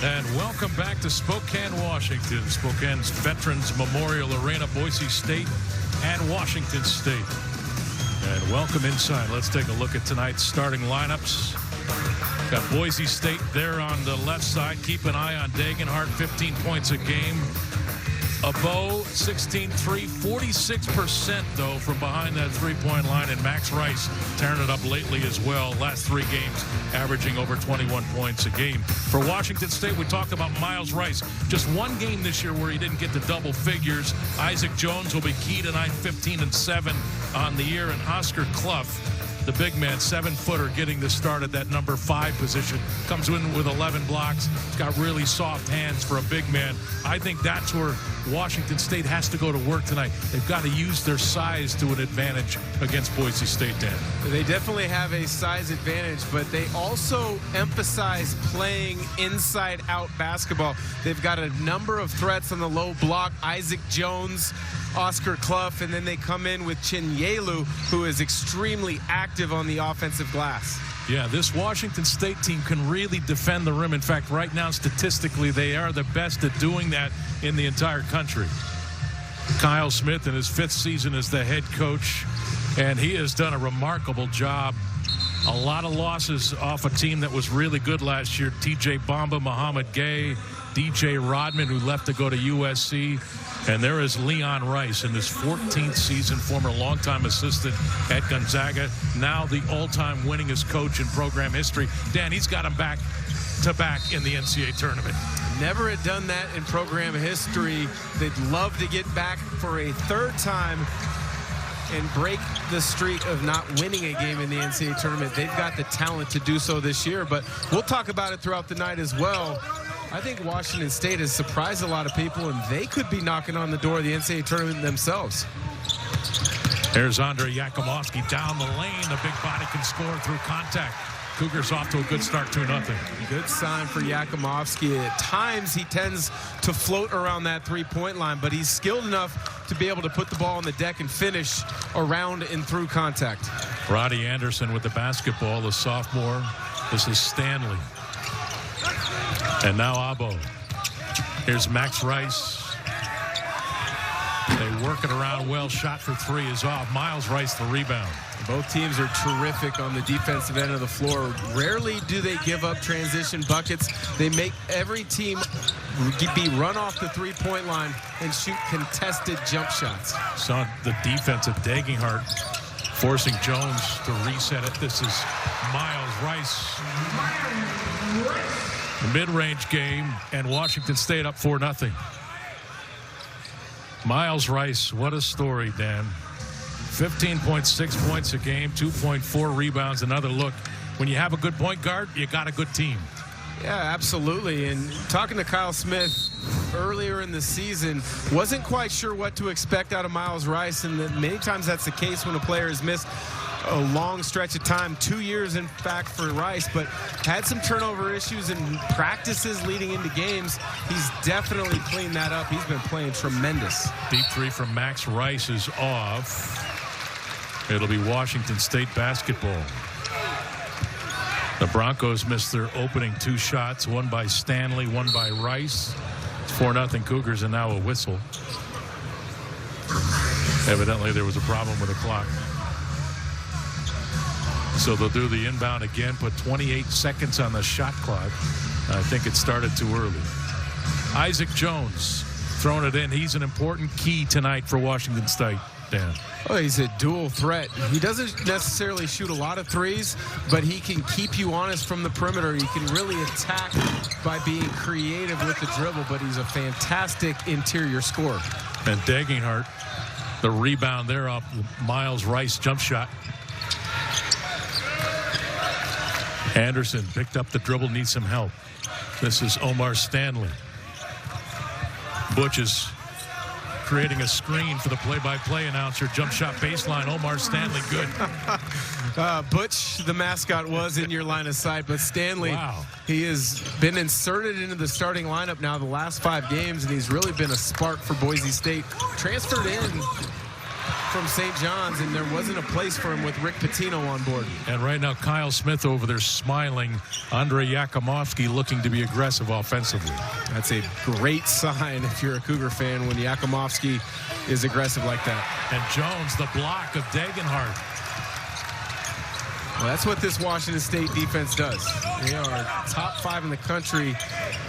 And welcome back to Spokane, Washington. Spokane's Veterans Memorial Arena, Boise State and Washington State. And welcome inside. Let's take a look at tonight's starting lineups. Got Boise State there on the left side. Keep an eye on Degenhart, 15 points a game. Abo, 16-3, 46% though from behind that three-point line, and Max Rice tearing it up lately as well. Last 3 games averaging over 21 points a game. For Washington State, we talked about Miles Rice. Just 1 game this year where he didn't get to double figures. Isaac Jones will be key tonight, 15-7 on the year, and Oscar Clough, the big man, 7-footer, getting the start at that number 5 position. Comes in with 11 blocks. He's got really soft hands for a big man. I think that's where Washington State has to go to work tonight. They've got to use their size to an advantage against Boise State, Dan. They definitely have a size advantage, but they also emphasize playing inside-out basketball. They've got a number of threats on the low block. Isaac Jones, Oscar Clough, and then they come in with Chinyelu, who is extremely active on the offensive glass. Yeah, this Washington State team can really defend the rim. In fact, right now, statistically, they are the best at doing that in the entire country. Kyle Smith in his 5th season as the head coach, and he has done a remarkable job. A lot of losses off a team that was really good last year. TJ Bamba, Muhammad Gay, DJ Rodman, who left to go to USC. And there is Leon Rice in his 14th season, former longtime assistant at Gonzaga, now the all-time winningest coach in program history. Dan, he's got him back to back in the NCAA tournament. Never had done that in program history. They'd love to get back for a 3rd time and break the streak of not winning a game in the NCAA tournament. They've got the talent to do so this year, but we'll talk about it throughout the night as well. I think Washington State has surprised a lot of people, and they could be knocking on the door of the NCAA tournament themselves. There's Andre Yakimovsky down the lane. The big body can score through contact. Cougars off to a good start, 2-0. Good sign for Yakimovsky. At times, he tends to float around that three-point line, but he's skilled enough to be able to put the ball on the deck and finish around and through contact. Roddy Anderson with the basketball, the sophomore. This is Stanley. And now Abo. Here's Max Rice. They work it around well. Shot for 3 is off. Miles Rice the rebound. Both teams are terrific on the defensive end of the floor. Rarely do they give up transition buckets. They make every team be run off the three-point line and shoot contested jump shots. Saw the defense of Degenhart forcing Jones to reset it. This is Miles Rice. The mid-range game, and Washington State up 4-0. Miles Rice, what a story, Dan. 15.6 points a game, 2.4 rebounds. Another look. When you have a good point guard, you got a good team. Yeah, absolutely. And talking to Kyle Smith earlier in the season, wasn't quite sure what to expect out of Miles Rice, and many times that's the case when a player has missed a long stretch of time, 2 years in fact for Rice, but had some turnover issues in practices leading into games. He's definitely cleaned that up. He's been playing tremendous. Deep 3 from Max Rice is off. It'll be Washington State basketball. The Broncos missed their opening 2 shots, one by Stanley, one by Rice. It's 4-0 Cougars, and now a whistle. Evidently there was a problem with the clock. So they'll do the inbound again, put 28 seconds on the shot clock. I think it started too early. Isaac Jones throwing it in. He's an important key tonight for Washington State, Dan. Oh, he's a dual threat. He doesn't necessarily shoot a lot of threes, but he can keep you honest from the perimeter. He can really attack by being creative with the dribble, but he's a fantastic interior scorer. And Degenhart, the rebound there off Miles Rice jump shot. Anderson picked up the dribble, needs some help. This is Omar Stanley. Butch is creating a screen for the play-by-play announcer. Jump shot baseline. Omar Stanley, good. Butch, the mascot, was in your line of sight, but Stanley, wow. He has been inserted into the starting lineup now the last 5 games, and he's really been a spark for Boise State. Transferred in from St. John's, and there wasn't a place for him with Rick Pitino on board. And right now, Kyle Smith over there smiling. Andrei Yakimovsky looking to be aggressive offensively. That's a great sign if you're a Cougar fan when Yakimovsky is aggressive like that. And Jones, the block of Degenhardt. Well, that's what this Washington State defense does. They are top 5 in the country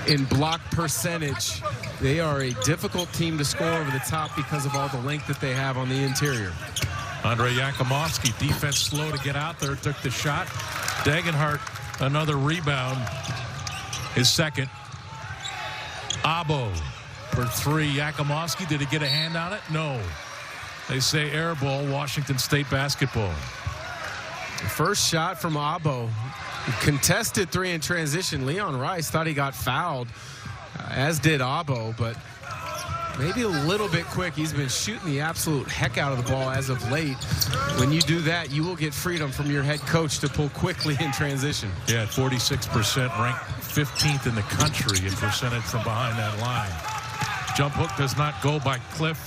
in block percentage. They are a difficult team to score over the top because of all the length that they have on the interior. Andrei Yakimovsky, defense slow to get out there, took the shot. Degenhardt, another rebound, his second. Abo for 3. Yakimovsky, did he get a hand on it? No. They say air ball, Washington State basketball. The first shot from Abo, contested 3 in transition. Leon Rice thought he got fouled, as did Abo, but maybe a little bit quick. He's been shooting the absolute heck out of the ball as of late. When you do that, you will get freedom from your head coach to pull quickly in transition. Yeah, at 46%, ranked 15th in the country in percentage from behind that line. Jump hook does not go by Cliff.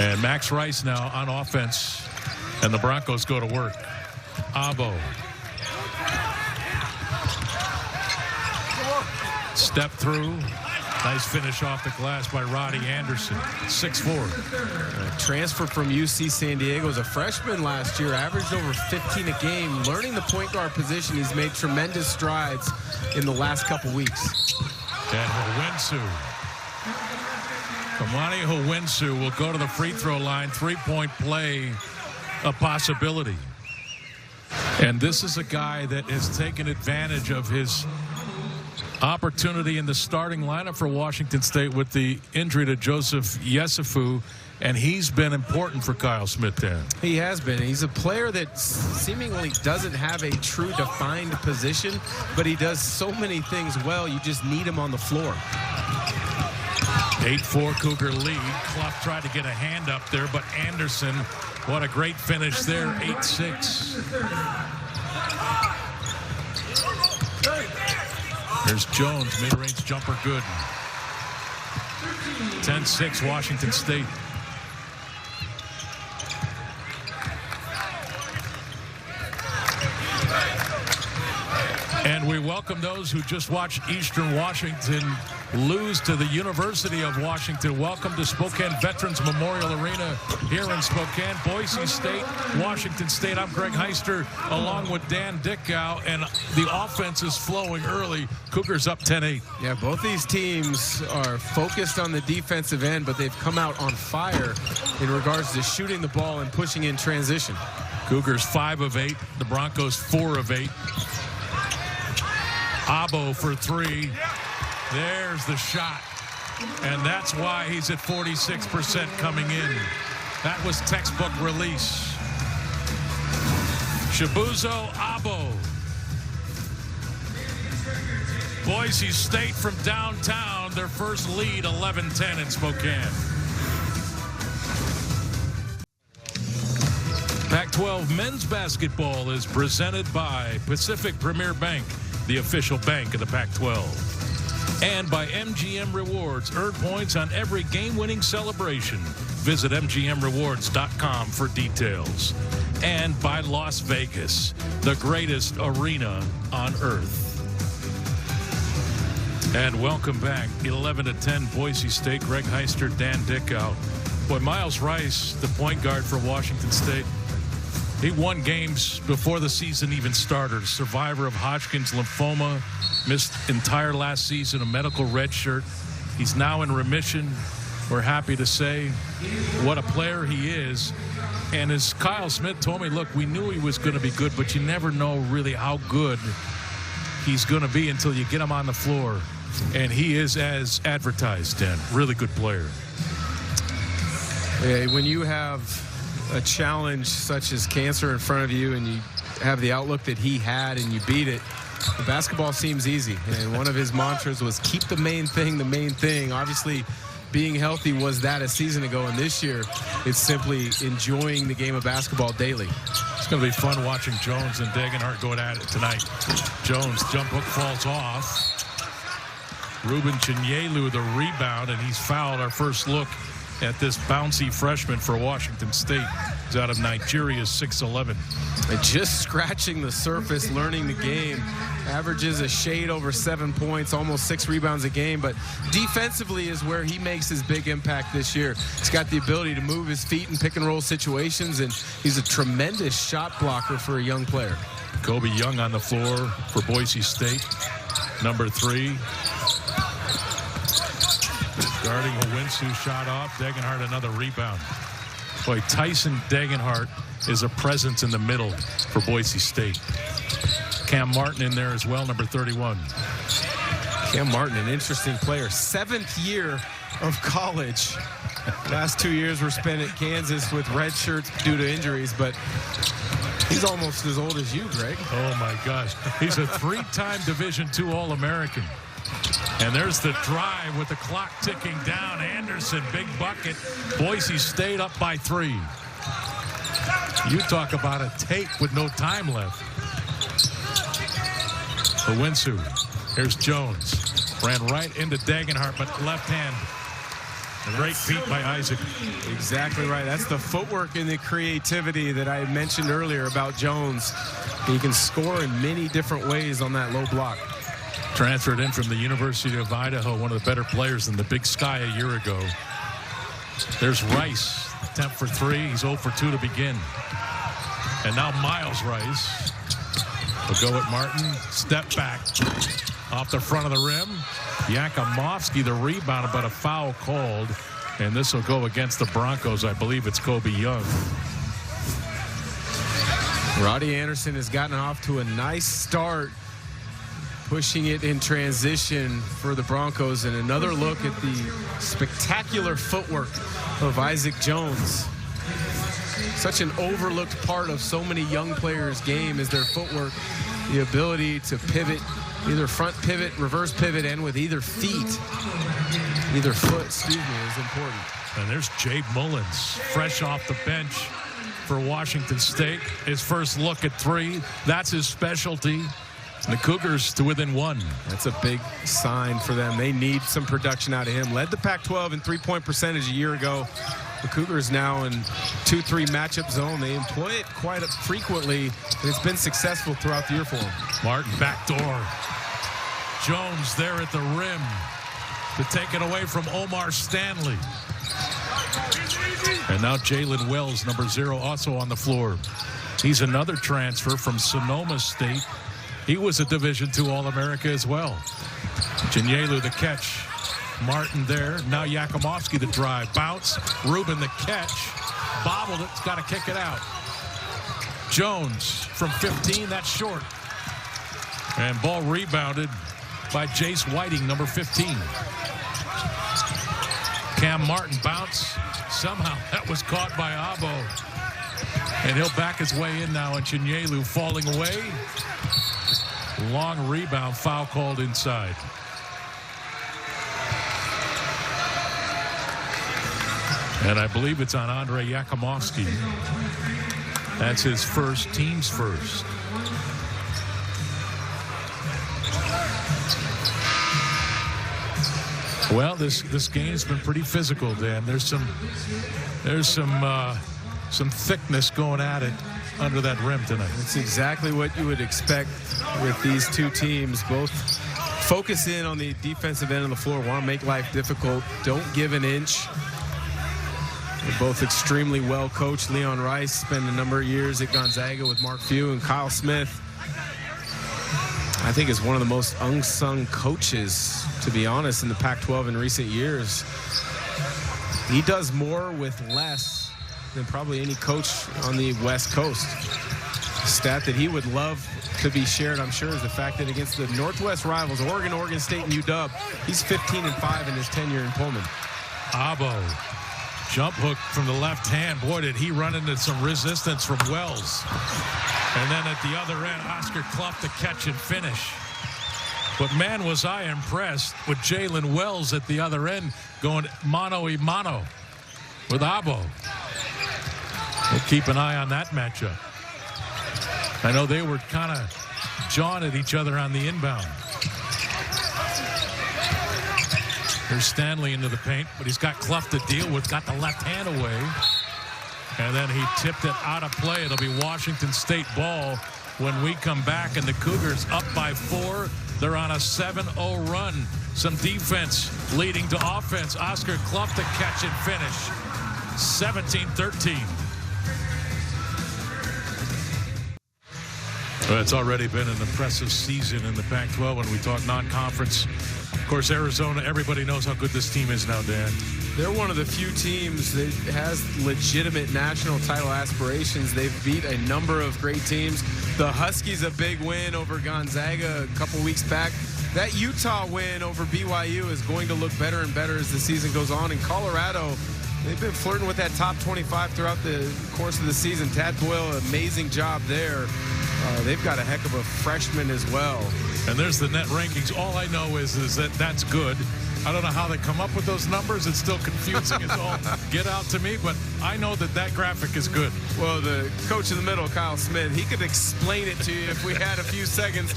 And Max Rice now on offense. And the Broncos go to work. Abo. Step through. Nice finish off the glass by Roddy Anderson. 6'4". Transferred from UC San Diego as a freshman last year. Averaged over 15 a game. Learning the point guard position, he's made tremendous strides in the last couple weeks. And Howinsu. Kamani Howinsu will go to the free throw line. 3-point play. A possibility. And this is a guy that has taken advantage of his opportunity in the starting lineup for Washington State with the injury to Joseph Yesufu, and he's been important for Kyle Smith then. He has been. He's a player that seemingly doesn't have a true defined position, but he does so many things well. You just need him on the floor. 8-4 Cougar lead. Clough tried to get a hand up there, but Anderson, what a great finish there, 8-6. There's Jones, mid-range jumper good. 10-6 Washington State. And we welcome those who just watched Eastern Washington lose to the University of Washington. Welcome to Spokane Veterans Memorial Arena here in Spokane. Boise State, Washington State. I'm Greg Heister along with Dan Dickow, and the offense is flowing early. Cougars up 10-8. Yeah, both these teams are focused on the defensive end, but they've come out on fire in regards to shooting the ball and pushing in transition. Cougars 5 of 8. The Broncos 4 of 8. Abo for 3. There's the shot. And that's why he's at 46% coming in. That was textbook release. Chibuzo Abo. Boise State from downtown, their first lead, 11-10 in Spokane. Pac-12 men's basketball is presented by Pacific Premier Bank, the official bank of the Pac-12. And by MGM Rewards. Earn points on every game-winning celebration. Visit MGMRewards.com for details. And by Las Vegas, the greatest arena on earth. And welcome back. 11-10 Boise State. Greg Heister, Dan Dickow. Boy, Miles Rice, the point guard for Washington State, he won games before the season even started. Survivor of Hodgkin's lymphoma, missed entire last season, a medical red shirt. He's now in remission. We're happy to say what a player he is. And as Kyle Smith told me, look, we knew he was going to be good, but you never know really how good he's going to be until you get him on the floor. And he is as advertised, Dan. Really good player. Yeah, when you have a challenge such as cancer in front of you and you have the outlook that he had and you beat it, the basketball seems easy. And one of his mantras was keep the main thing the main thing. Obviously, being healthy was that a season ago, and this year it's simply enjoying the game of basketball daily. It's going to be fun watching Jones and Degenhardt go at it tonight. Jones jump hook falls off. Ruben Chinyelu the rebound, and he's fouled. Our first look at this bouncy freshman for Washington State. He's out of Nigeria, 6'11". And just scratching the surface, learning the game. Averages a shade over 7 points, almost 6 rebounds a game. But defensively is where he makes his big impact this year. He's got the ability to move his feet in pick-and-roll situations, and he's a tremendous shot blocker for a young player. Kobe Young on the floor for Boise State, number 3. Guarding Owinsu, shot off. Degenhart another rebound. Boy, Tyson Degenhart is a presence in the middle for Boise State. Cam Martin in there as well, number 31. Cam Martin, an interesting player. 7th year of college. Last 2 years were spent at Kansas with red shirts due to injuries, but he's almost as old as you, Greg. Oh, my gosh. He's a 3-time Division II All-American. And there's the drive with the clock ticking down. Anderson, big bucket. Boise State up by 3. You talk about a take with no time left. Owinsu. Here's Jones. Ran right into Degenhart, but left hand. Great feat by Isaac. Exactly right. That's the footwork and the creativity that I mentioned earlier about Jones. He can score in many different ways on that low block. Transferred in from the University of Idaho, one of the better players in the Big Sky a year ago. There's Rice, attempt for 3. He's 0 for 2 to begin. And now Miles Rice will go at Martin. Step back off the front of the rim. Yakimovsky the rebound, but a foul called. And this will go against the Broncos. I believe it's Kobe Young. Roddy Anderson has gotten off to a nice start, pushing it in transition for the Broncos. And another look at the spectacular footwork of Isaac Jones. Such an overlooked part of so many young players' game is their footwork, the ability to pivot, either front pivot, reverse pivot, and with either feet, either foot, excuse me, is important. And there's Jay Mullins, fresh off the bench for Washington State. His first look at 3. That's his specialty. And the Cougars to within 1. That's a big sign for them. They need some production out of him. Led the Pac-12 in 3-point percentage a year ago. The Cougars now in 2-3 matchup zone. They employ it quite frequently, and it's been successful throughout the year for them. Martin backdoor. Jones there at the rim to take it away from Omar Stanley. And now Jalen Wells, number 0, also on the floor. He's another transfer from Sonoma State. He was a Division II All-America as well. Chinyelu the catch. Martin there. Now Yakimovsky the drive. Bounce. Rubin the catch. Bobbled it. It's got to kick it out. Jones from 15. That's short. And ball rebounded by Jace Whiting, number 15. Cam Martin bounce. Somehow that was caught by Abo. And he'll back his way in now. And Chinyelu falling away. Long rebound, foul called inside. And I believe it's on Andre Yakimovsky. That's his first, team's first. Well, this game's been pretty physical, Dan. There's some thickness going at it under that rim tonight. It's exactly what you would expect with these two teams. Both focus in on the defensive end of the floor, want to make life difficult, don't give an inch. They're both extremely well coached. Leon Rice spent a number of years at Gonzaga with Mark Few, and Kyle Smith, I think, is one of the most unsung coaches, to be honest, in the Pac-12 in recent years. He does more with less than probably any coach on the West Coast. A stat that he would love to be shared, I'm sure, is the fact that against the Northwest rivals, Oregon, Oregon State, and UW, he's 15-5 in his tenure in Pullman. Abo, jump hook from the left hand. Boy, did he run into some resistance from Wells. And then at the other end, Oscar Clough to catch and finish. But man, was I impressed with Jalen Wells at the other end going mano-a-mano with Abo. We'll keep an eye on that matchup. I know they were kind of jawing at each other on the inbound. There's Stanley into the paint, but he's got Clough to deal with, got the left hand away. And then he tipped it out of play. It'll be Washington State ball when we come back, and the Cougars up by 4. They're on a 7-0 run. Some defense leading to offense. Oscar Clough to catch and finish. 17-13. Well, it's already been an impressive season in the Pac-12 when we talk non-conference. Of course, Arizona, everybody knows how good this team is now, Dan. They're one of the few teams that has legitimate national title aspirations. They've beat a number of great teams. The Huskies, a big win over Gonzaga a couple weeks back. That Utah win over BYU is going to look better and better as the season goes on. In Colorado, they've been flirting with that top 25 throughout the course of the season. Tad Boyle, amazing job there. They've got a heck of a freshman as well. And there's the net rankings. All I know is that that's good. I don't know how they come up with those numbers. It's still confusing. It's all get out to me, but I know that graphic is good. Well, the coach in the middle, Kyle Smith, he could explain it to you if we had a few seconds.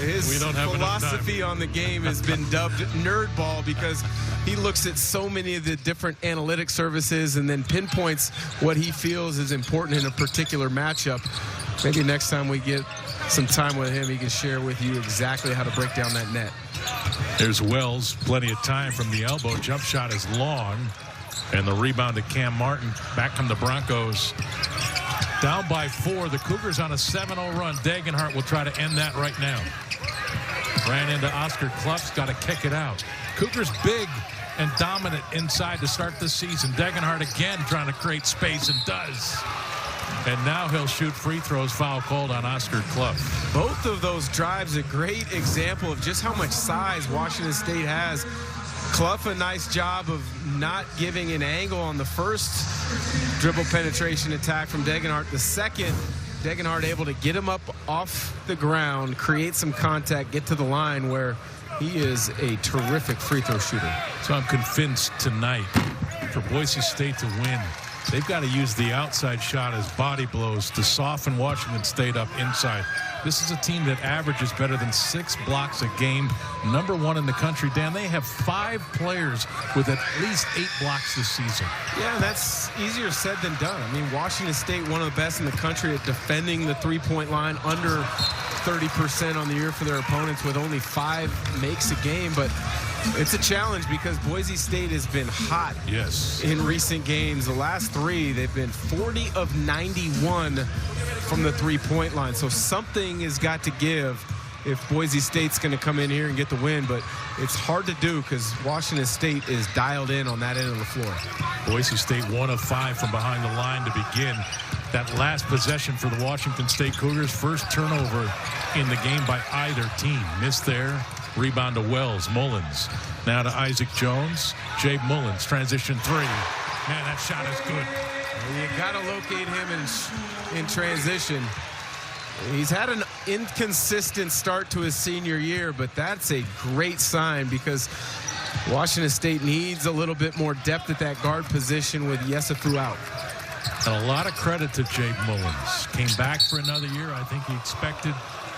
His philosophy on the game has been dubbed nerd ball because he looks at so many of the different analytic services and then pinpoints what he feels is important in a particular matchup. Maybe next time we get some time with him, he can share with you exactly how to break down that net. There's Wells, plenty of time from the elbow. Jump shot is long. And the rebound to Cam Martin. Back from the Broncos. Down by 4. The Cougars on a 7-0 run. Degenhart will try to end that right now. Ran into Oscar Clough's got to kick it out. Cougars big and dominant inside to start the season. Degenhart again trying to create space and does. And now he'll shoot free throws. Foul called on Oscar Clough. Both of those drives a great example of just how much size Washington State has. Clough, a nice job of not giving an angle on the first dribble penetration attack from Degenhart. The second, Degenhart able to get him up off the ground, create some contact, get to the line where he is a terrific free throw shooter. So I'm convinced tonight for Boise State to win, they've got to use the outside shot as body blows to soften Washington State up inside. This is a team that averages better than 6 blocks a game. Number 1 in the country. Dan, they have 5 players with at least 8 blocks this season. Yeah, that's easier said than done. I mean, Washington State, one of the best in the country at defending the three-point line, under 30% on the year for their opponents with only 5 makes a game. But it's a challenge because Boise State has been hot in recent games. The last 3, they've been 40 of 91 from the three-point line. So something has got to give if Boise State's going to come in here and get the win. But it's hard to do because Washington State is dialed in on that end of the floor. Boise State 1 of 5 from behind the line to begin. That last possession for the Washington State Cougars, first turnover in the game by either team. Missed there. Rebound to Wells. Mullins. Now to Isaac Jones. Jay Mullins. Transition 3. Man, that shot is good. Well, you got to locate him in transition. He's had an inconsistent start to his senior year, but that's a great sign because Washington State needs a little bit more depth at that guard position with Yesufu out. And a lot of credit to Jay Mullins. Came back for another year. I think he expected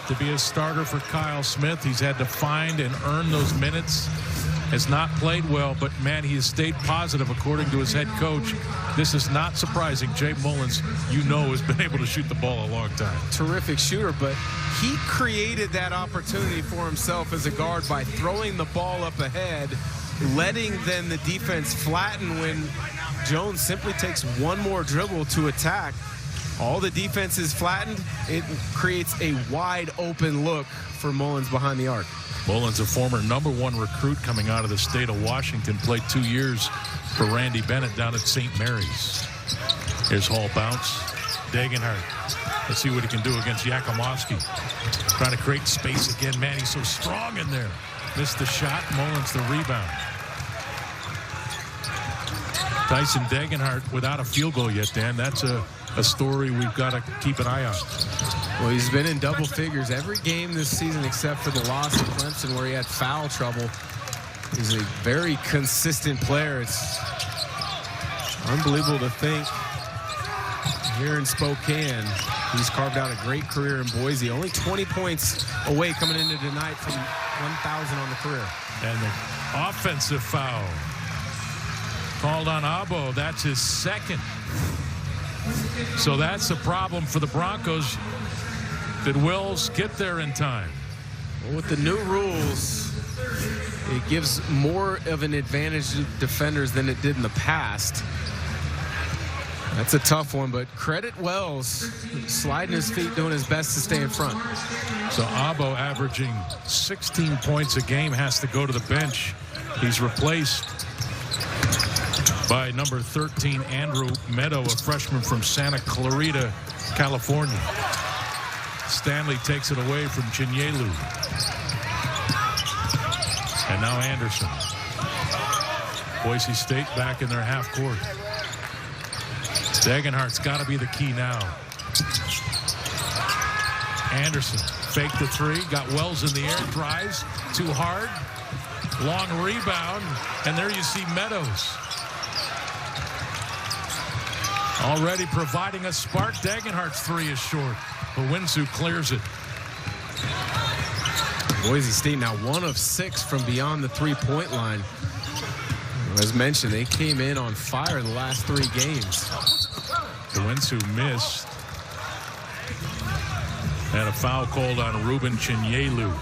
to be a starter for Kyle Smith. He's had to find and earn those minutes. Has not played well, but man, he has stayed positive according to his head coach. This is not surprising. Jay Mullins, you know, has been able to shoot the ball a long time. Terrific shooter, but he created that opportunity for himself as a guard by throwing the ball up ahead, letting then the defense flatten when Jones simply takes one more dribble to attack. All the defense is flattened. It creates a wide open look for Mullins behind the arc. Mullins, a former #1 recruit coming out of the state of Washington, played 2 years for Randy Bennett down at St. Mary's. Here's Hall bounce. Degenhart. Let's see what he can do against Yakimovsky. Trying to create space again. Man, he's so strong in there. Missed the shot. Mullins the rebound. Tyson Degenhart without a field goal yet, Dan. That's a story we've got to keep an eye on. Well, he's been in double figures every game this season except for the loss at Clemson where he had foul trouble. He's a very consistent player. It's unbelievable to think here in Spokane He's carved out a great career in Boise. Only 20 points away coming into tonight from 1,000 on the career. And the offensive foul called on Abo. That's his second. So that's a problem for the Broncos. Did Wills get there in time? Well, with the new rules, it gives more of an advantage to defenders than it did in the past. That's a tough one, but credit Wells, sliding his feet, doing his best to stay in front. So Abo, averaging 16 points a game, has to go to the bench. He's replaced by number 13, Andrew Meadow, a freshman from Santa Clarita, California. Stanley takes it away from Chinyelu. And now Anderson. Boise State back in their half court. Degenhardt's got to be the key now. Anderson faked the three, got Wells in the air, drives too hard. Long rebound, and there you see Meadows. Already providing a spark. Degenhardt's three is short, but Winsu clears it. Boise State now 1 of 6 from beyond the three-point line. As mentioned, they came in on fire the last 3 games. Winsu missed. And a foul called on Ruben Chinyelu.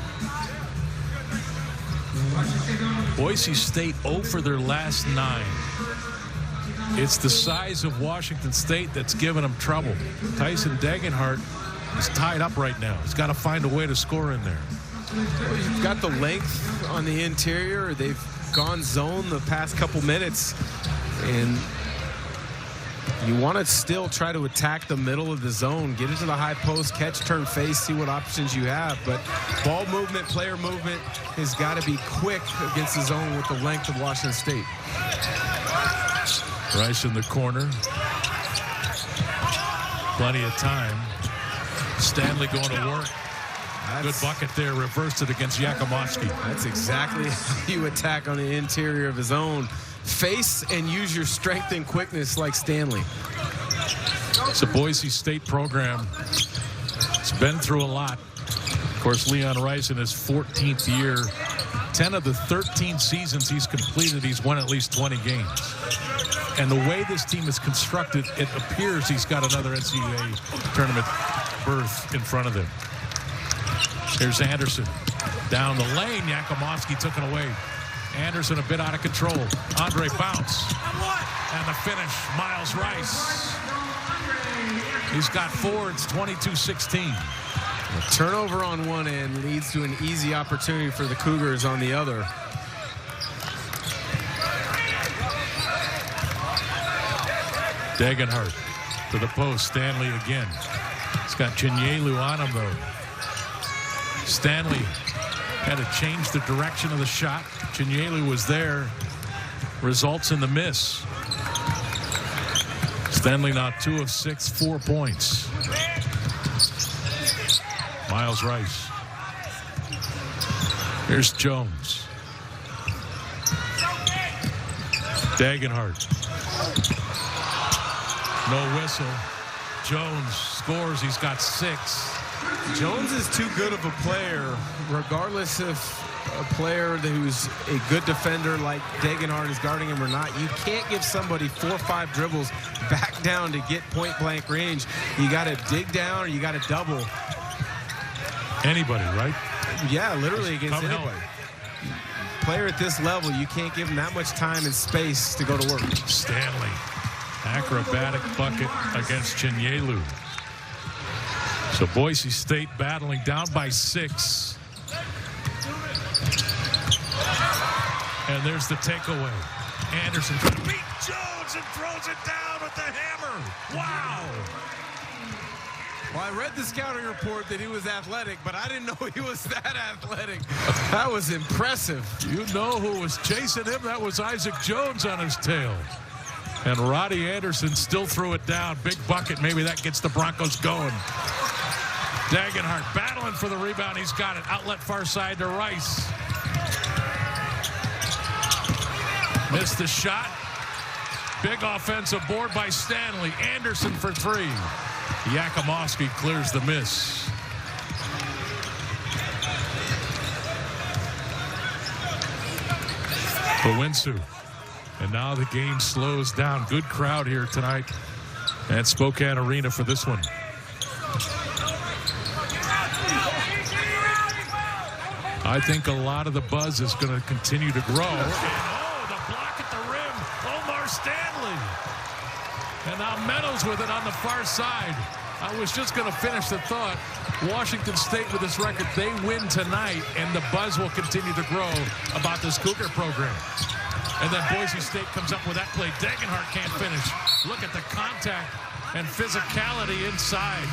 Boise State 0 for their last 9. It's the size of Washington State that's given them trouble. Tyson Degenhardt is tied up right now. He's got to find a way to score in there. Well, you've got the length on the interior. They've gone zone the past couple minutes, and you want to still try to attack the middle of the zone, get into the high post, catch, turn, face, see what options you have. But ball movement, player movement has got to be quick against the zone with the length of Washington State. Rice in the corner. Plenty of time. Stanley going to work. Good bucket there. Reversed it against Yakumovsky. That's exactly how you attack on the interior of his own. Face and use your strength and quickness like Stanley. It's a Boise State program. It's been through a lot. Of course, Leon Rice in his 14th year. 10 of the 13 seasons he's completed, he's won at least 20 games. And the way this team is constructed, it appears he's got another NCAA tournament berth in front of him. Here's Anderson. Down the lane, Yakumovsky took it away. Anderson a bit out of control. Andre bounce. And the finish, Miles Rice. He's got 4. It's 22-16. A turnover on one end leads to an easy opportunity for the Cougars on the other. Degenhardt to the post. Stanley again. He's got Chinyelu on him, though. Stanley had to change the direction of the shot. Chinyelu was there. Results in the miss. Stanley now 2 of 6, 4 points. Miles Rice. Here's Jones. Degenhardt. No whistle. Jones scores. He's got 6. Jones is too good of a player, regardless if a player who's a good defender like Degenhardt is guarding him or not. You can't give somebody 4 or 5 dribbles back down to get point-blank range. You got to dig down or you got to double. Anybody, right? Yeah, literally against anybody. Player at this level, you can't give him that much time and space to go to work. Stanley, acrobatic bucket against Chinyelu. So Boise State battling down by 6. And there's the takeaway. Anderson beat Jones and throws it down with the hammer. Wow. Well, I read the scouting report that he was athletic, but I didn't know he was that athletic. That was impressive. You know who was chasing him? That was Isaac Jones on his tail. And Roddy Anderson still threw it down. Big bucket. Maybe that gets the Broncos going. Degenhardt battling for the rebound. He's got it. Outlet far side to Rice. Missed the shot. Big offensive board by Stanley. Anderson for 3. Yakimowski clears the miss. Bowensu. And now the game slows down. Good crowd here tonight at Spokane Arena for this one. I think a lot of the buzz is going to continue to grow. And, the block at the rim. Omar Stanley. And now Meadows with it on the far side. I was just going to finish the thought. Washington State with this record, they win tonight, and the buzz will continue to grow about this Cougar program. And then Boise State comes up with that play. Degenhart can't finish. Look at the contact and physicality inside.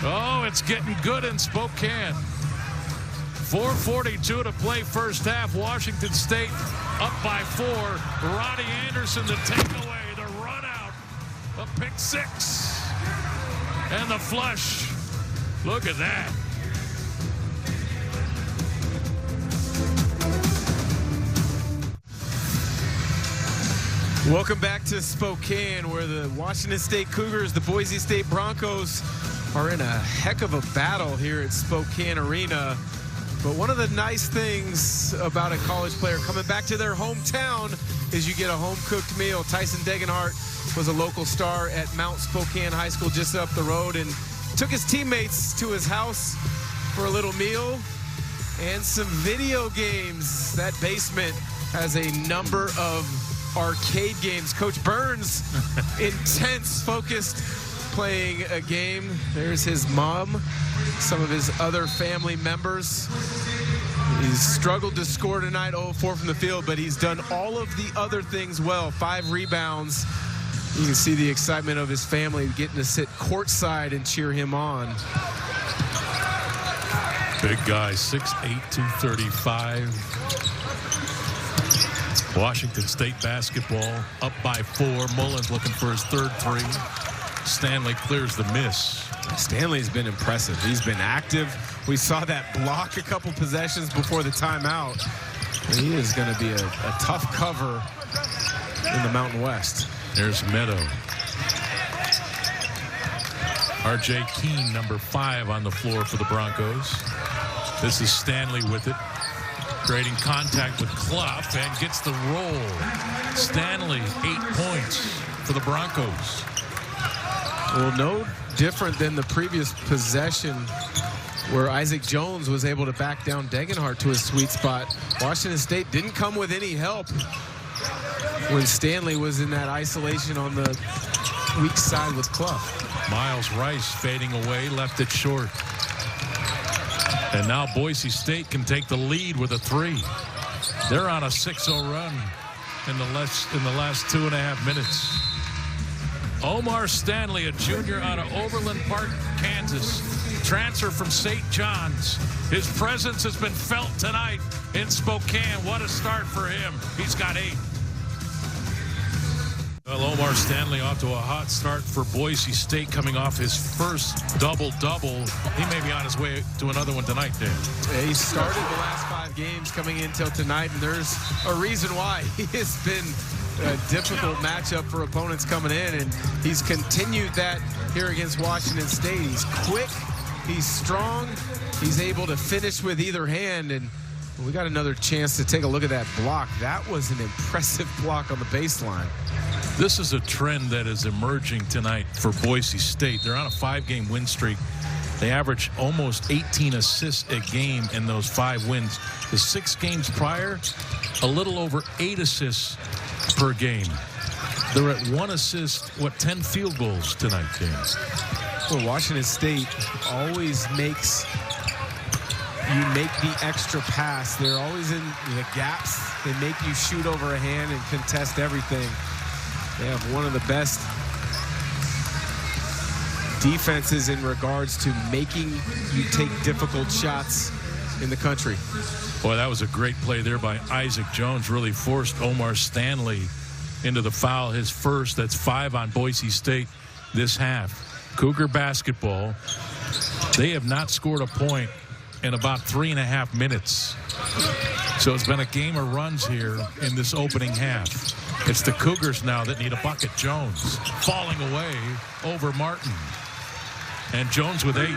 Oh, it's getting good in Spokane. 4:42 to play first half. Washington State up by 4. Roddy Anderson the takeaway, the run out, a pick 6, and the flush. Look at that. Welcome back to Spokane, where the Washington State Cougars, the Boise State Broncos are in a heck of a battle here at Spokane Arena. But one of the nice things about a college player coming back to their hometown is you get a home-cooked meal. Tyson Degenhart was a local star at Mount Spokane High School just up the road and took his teammates to his house for a little meal and some video games. That basement has a number of arcade games. Coach Burns, intense, focused, playing a game. There's his mom, some of his other family members. He's struggled to score tonight, 0-4 from the field, but he's done all of the other things well. 5 rebounds. You can see the excitement of his family getting to sit courtside and cheer him on. Big guy, 6'8", 235. Washington State basketball up by 4. Mullins looking for his third 3. Stanley clears the miss. Stanley's been impressive. He's been active. We saw that block a couple possessions before the timeout. He is going to be a tough cover in the Mountain West. There's Meadow. R.J. Keene, number 5 on the floor for the Broncos. This is Stanley with it. Creating contact with Clough and gets the roll. Stanley, 8 points for the Broncos. Well, no different than the previous possession where Isaac Jones was able to back down Degenhart to his sweet spot. Washington State didn't come with any help when Stanley was in that isolation on the weak side with Clough. Miles Rice fading away, left it short. And now Boise State can take the lead with a 3. They're on a 6-0 run in the last 2.5 minutes. Omar Stanley, a junior out of Overland Park, Kansas, transfer from St. John's. His presence has been felt tonight in Spokane. What a start for him. He's got 8. Well, Omar Stanley off to a hot start for Boise State, coming off his first double-double. He may be on his way to another one tonight, Dan. Yeah, he started the last 5 games coming in till tonight, and there's a reason why. He has been a difficult matchup for opponents coming in, and he's continued that here against Washington State. He's quick, he's strong, he's able to finish with either hand, and we got another chance to take a look at that block. That was an impressive block on the baseline. This is a trend that is emerging tonight for Boise State. They're on a 5-game win streak. They average almost 18 assists a game in those 5 wins. The 6 games prior, a little over 8 assists per game. They're at 1 assist, 10 field goals tonight, Dan? Well, Washington State always makes you make the extra pass. They're always in the gaps. They make you shoot over a hand and contest everything. They have one of the best defenses in regards to making you take difficult shots in the country. Boy, that was a great play there by Isaac Jones. Really forced Omar Stanley into the foul, his first. That's 5 on Boise State this half. Cougar basketball, they have not scored a point in about 3.5 minutes. So it's been a game of runs here in this opening half. It's the Cougars now that need a bucket. Jones falling away over Martin. And Jones with 8.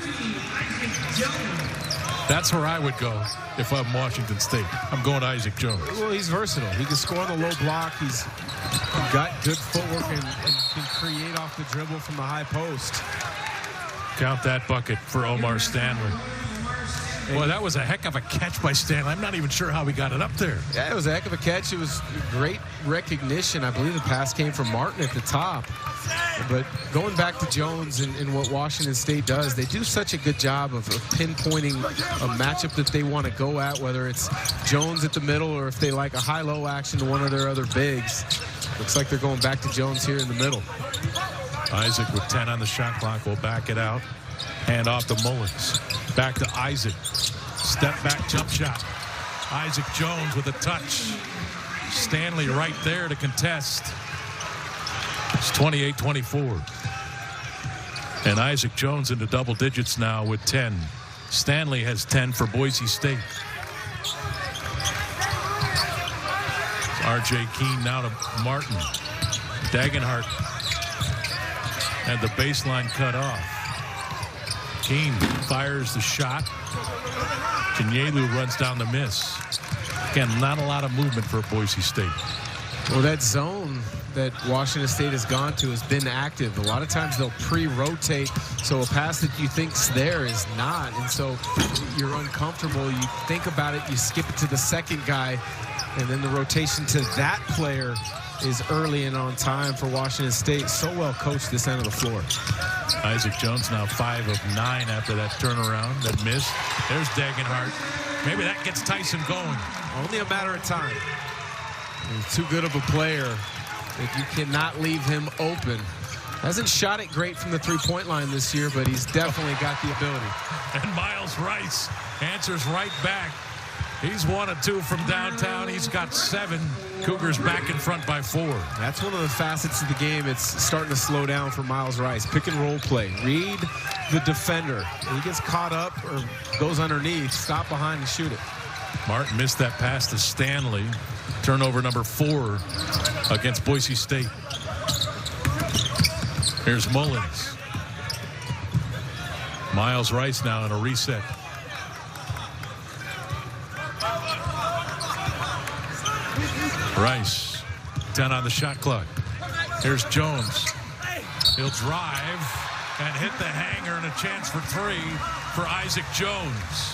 That's where I would go if I'm Washington State. I'm going to Isaac Jones. Well, he's versatile. He can score on the low block. He's got good footwork and can create off the dribble from the high post. Count that bucket for Omar Stanley. Boy, that was a heck of a catch by Stanley. I'm not even sure how he got it up there. Yeah, it was a heck of a catch. It was great recognition. I believe the pass came from Martin at the top. But going back to Jones and what Washington State does, they do such a good job of pinpointing a matchup that they want to go at, whether it's Jones at the middle or if they like a high-low action to one of their other bigs. Looks like they're going back to Jones here in the middle. Isaac with 10 on the shot clock will back it out. Hand off to Mullins. Back to Isaac. Step back jump shot. Isaac Jones with a touch. Stanley right there to contest. It's 28-24. And Isaac Jones into double digits now with 10. Stanley has 10 for Boise State. R.J. Keene now to Martin. Dagenhart. And the baseline cut off. Keene fires the shot. Kenyelu runs down the miss. Again, not a lot of movement for Boise State. Well, that zone that Washington State has gone to has been active. A lot of times they'll pre-rotate, so a pass that you think's there is not, and so you're uncomfortable. You think about it, you skip it to the second guy, and then the rotation to that player is early and on time for Washington State. So well coached this end of the floor. Isaac Jones now 5 of 9 after that turnaround that missed. There's Dagenhart. Maybe that gets Tyson going. Only a matter of time. He's too good of a player that you cannot leave him open. Hasn't shot it great from the three-point line this year, but he's definitely got the ability. And Miles Rice answers right back. He's 1 of 2 from downtown. He's got 7. Cougars back in front by 4. That's one of the facets of the game. It's starting to slow down for Miles Rice. Pick and roll play. Read the defender. When he gets caught up or goes underneath, stop behind and shoot it. Martin missed that pass to Stanley. Turnover number 4 against Boise State. Here's Mullins. Miles Rice now in a reset. Rice, 10 on the shot clock. Here's Jones. He'll drive and hit the hanger, and a chance for 3 for Isaac Jones.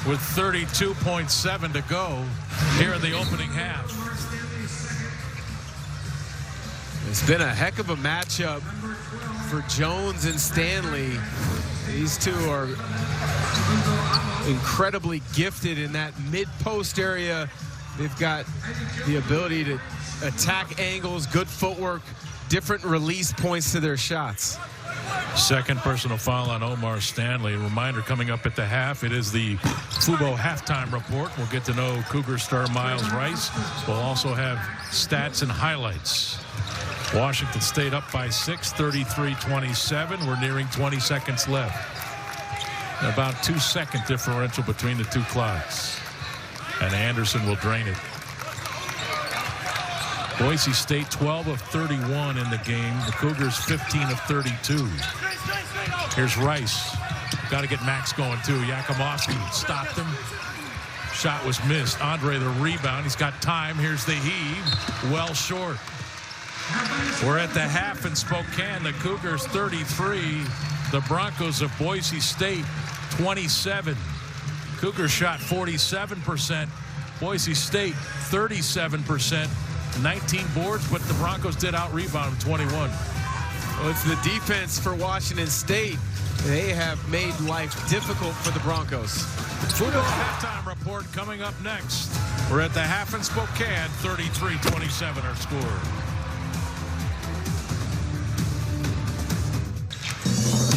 With 32.7 to go here in the opening half. It's been a heck of a matchup for Jones and Stanley. These two are incredibly gifted in that mid-post area. They've got the ability to attack angles, good footwork, different release points to their shots. Second personal foul on Omar Stanley. Reminder coming up at the half. It is the Fubo halftime report. We'll get to know Cougar star Miles Rice. We'll also have stats and highlights. Washington State up by 6, 33-27. We're nearing 20 seconds left. About 2-second differential between the two clocks. And Anderson will drain it. Boise State 12 of 31 in the game. The Cougars 15 of 32. Here's Rice. Got to get Max going too. Yakimovsky stopped him. Shot was missed. Andre the rebound. He's got time. Here's the heave. Well short. We're at the half in Spokane. The Cougars 33. The Broncos of Boise State 27. Cougars shot 47%. Boise State 37%. 19 boards, but the Broncos did out-rebound 21. Well, it's the defense for Washington State. They have made life difficult for the Broncos. Fubo halftime report coming up next. We're at the half in Spokane, 33-27 our score.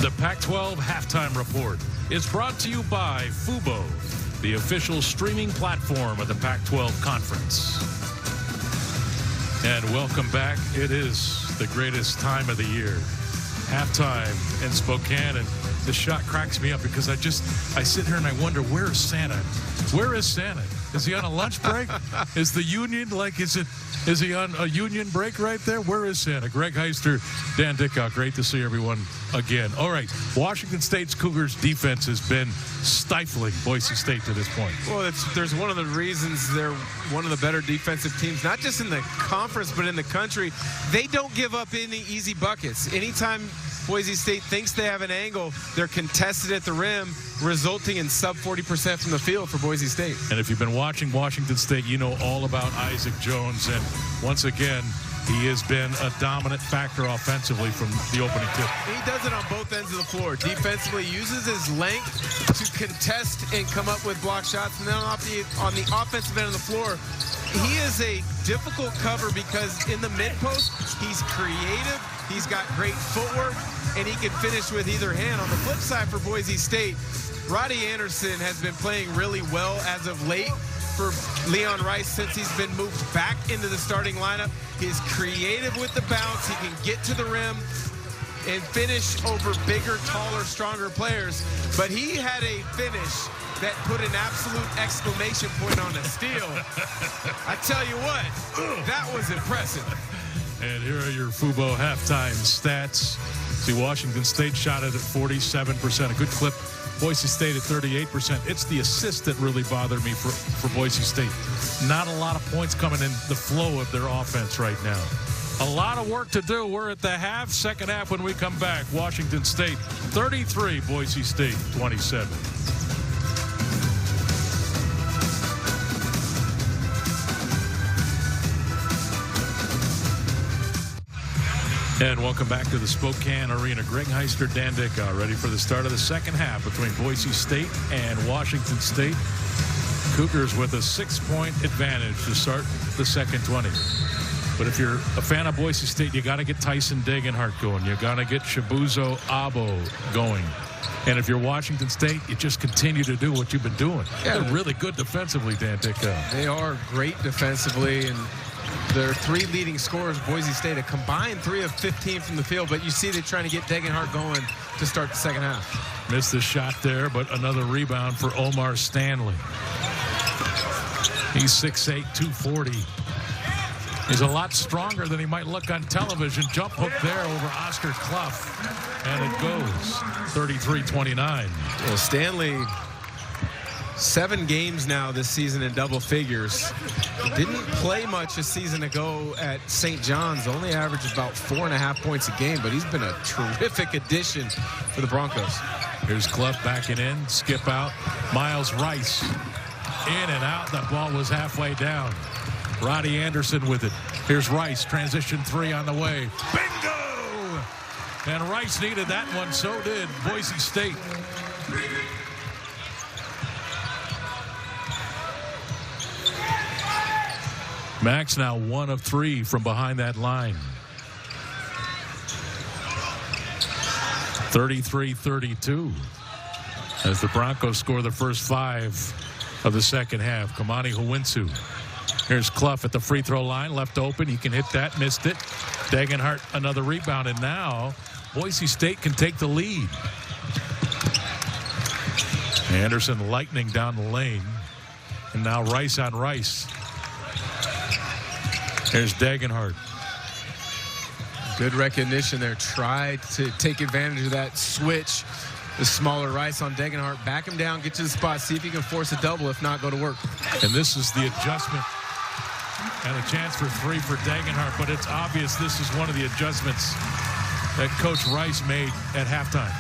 The Pac-12 halftime report is brought to you by Fubo, the official streaming platform of the Pac-12 conference. And welcome back. It is the greatest time of the year. Halftime in Spokane, and the shot cracks me up because I sit here and I wonder, where is Santa? Where is Santa? Is he on a lunch break? Is the union, is he on a union break right there? Where is Santa? Greg Heister, Dan Dickow, great to see everyone again. All right, Washington State's Cougars defense has been stifling Boise State to this point. Well, there's one of the reasons they're one of the better defensive teams, not just in the conference, but in the country. They don't give up any easy buckets. Anytime Boise State thinks they have an angle, they're contested at the rim, resulting in sub 40% from the field for Boise State. And if you've been watching Washington State, you know all about Isaac Jones. And once again, he has been a dominant factor offensively from the opening tip. He does it on both ends of the floor. Defensively, uses his length to contest and come up with block shots. And then on the offensive end of the floor, he is a difficult cover because in the mid-post, he's creative, he's got great footwork, and he can finish with either hand. On the flip side for Boise State, Roddy Anderson has been playing really well as of late for Leon Rice since he's been moved back into the starting lineup. He's creative with the bounce. He can get to the rim and finish over bigger, taller, stronger players. But he had a finish that put an absolute exclamation point on a steal. I tell you what, that was impressive. And here are your Fubo halftime stats. See, Washington State shot it at 47%, a good clip. Boise State at 38%. It's the assist that really bothered me for Boise State. Not a lot of points coming in the flow of their offense right now. A lot of work to do. We're at the half. Second half when we come back. Washington State 33, Boise State 27. And welcome back to the Spokane Arena. Greg Heister, Dan Dickow, ready for the start of the second half between Boise State and Washington State. Cougars with a 6-point advantage to start the second 20. But if you're a fan of Boise State, you got to get Tyson Degenhart going. You got to get Chibuzo Abo going. And if you're Washington State, you just continue to do what you've been doing. Yeah, they're really good defensively, Dan Dickow. They are great defensively, and their three leading scorers, Boise State, a combined 3 of 15 from the field, but you see they're trying to get Degenhart going to start the second half. Missed the shot there, but another rebound for Omar Stanley. He's 6'8", 240. He's a lot stronger than he might look on television. Jump hook there over Oscar Clough, and it goes 33-29. Well, Stanley, 7 games now this season in double figures. Didn't play much a season ago at St. John's. Only averaged about 4.5 points a game, but he's been a terrific addition for the Broncos. Here's Clough backing in, skip out. Miles Rice in and out. That ball was halfway down. Roddy Anderson with it. Here's Rice, transition 3 on the way. Bingo! And Rice needed that one, so did Boise State. Max now 1 of 3 from behind that line. 33-32 as the Broncos score the first 5 of the second half. Kamani Hawinsu. Here's Clough at the free throw line, left open. He can hit that, missed it. Degenhart another rebound, and now Boise State can take the lead. Anderson lightning down the lane, and now Rice on Rice. Here's Degenhart. Good recognition there. Tried to take advantage of that switch. The smaller Rice on Degenhart. Back him down, get to the spot, see if he can force a double. If not, go to work. And this is the adjustment. And a chance for 3 for Degenhart, but it's obvious this is one of the adjustments that Coach Rice made at halftime.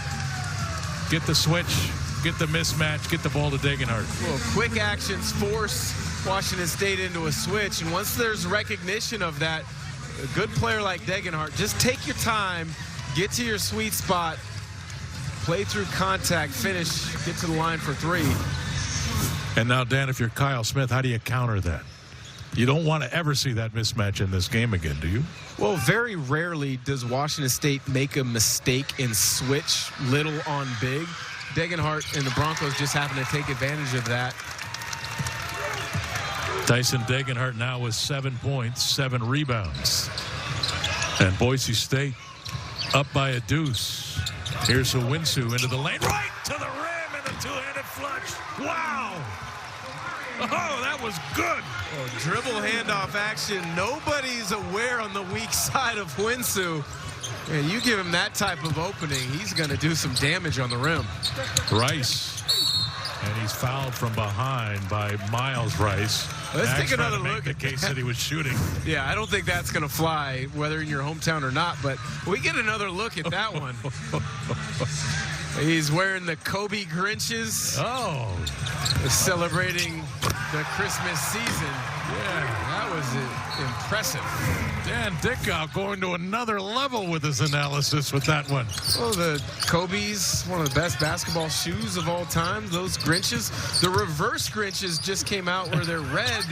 Get the switch, get the mismatch, get the ball to Degenhart. Well, quick actions force Washington State into a switch, and once there's recognition of that, a good player like Degenhart, just take your time, get to your sweet spot, play through contact, finish, get to the line for 3. And now, Dan, if you're Kyle Smith, how do you counter that? You don't want to ever see that mismatch in this game again, do you? Well, very rarely does Washington State make a mistake and switch little on big. Degenhart and the Broncos just happen to take advantage of that. Tyson Degenhart now with 7 points, 7 rebounds. And Boise State up by a deuce. Here's Hawinsu into the lane, right to the rim, and a two-handed flush. Wow! Oh, that was good. Oh, dribble handoff action. Nobody's aware on the weak side of Winsu. And you give him that type of opening, he's going to do some damage on the rim. Rice. And he's fouled from behind by Miles Rice. Let's take another look. The case that he was shooting. Yeah, I don't think that's going to fly, whether in your hometown or not, but we get another look at that one. He's wearing the Kobe Grinches. Oh. Celebrating the Christmas season. Yeah. That was impressive. Dan Dickow going to another level with his analysis with that one. Oh, the Kobe's one of the best basketball shoes of all time. Those Grinches. The reverse Grinches just came out where they're red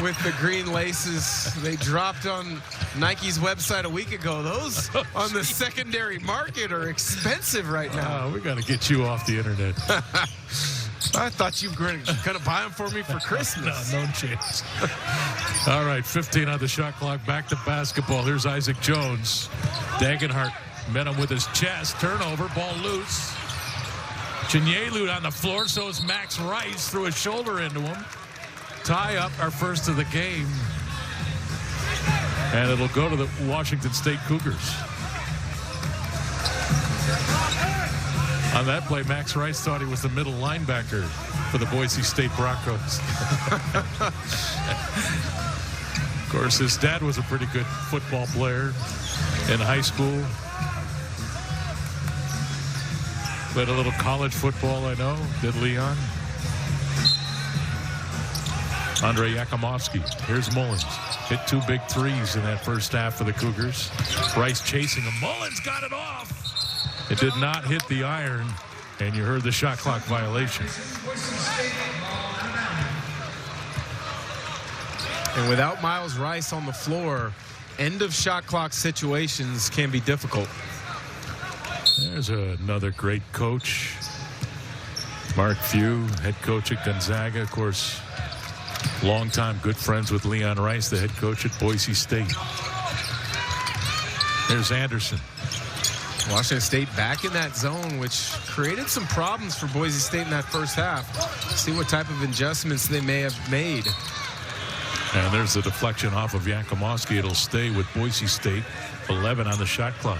with the green laces. They dropped on Nike's website a week ago. Those on the secondary market are expensive right now. We got to get you off the internet. I thought you were going to buy them for me for Christmas. No chance. All right, 15 on the shot clock. Back to basketball. Here's Isaac Jones. Dagenhart met him with his chest. Turnover, ball loose. Chinyelu on the floor, so is Max Rice. Threw his shoulder into him. Tie up, our first of the game. And it'll go to the Washington State Cougars. On that play, Max Rice thought he was the middle linebacker for the Boise State Broncos. Of course, his dad was a pretty good football player in high school. Played a little college football, I know. Did Leon. Andre Yakimovsky. Here's Mullins. Hit 2 big threes in that first half for the Cougars. Rice chasing him. Mullins got it off. It did not hit the iron, and you heard the shot clock violation. And without Miles Rice on the floor, end of shot clock situations can be difficult. There's another great coach. Mark Few, head coach at Gonzaga. Of course, longtime good friends with Leon Rice, the head coach at Boise State. There's Anderson. Washington State back in that zone, which created some problems for Boise State in that first half. See what type of adjustments they may have made. And there's the deflection off of Yakimovsky. It'll stay with Boise State. 11 on the shot clock.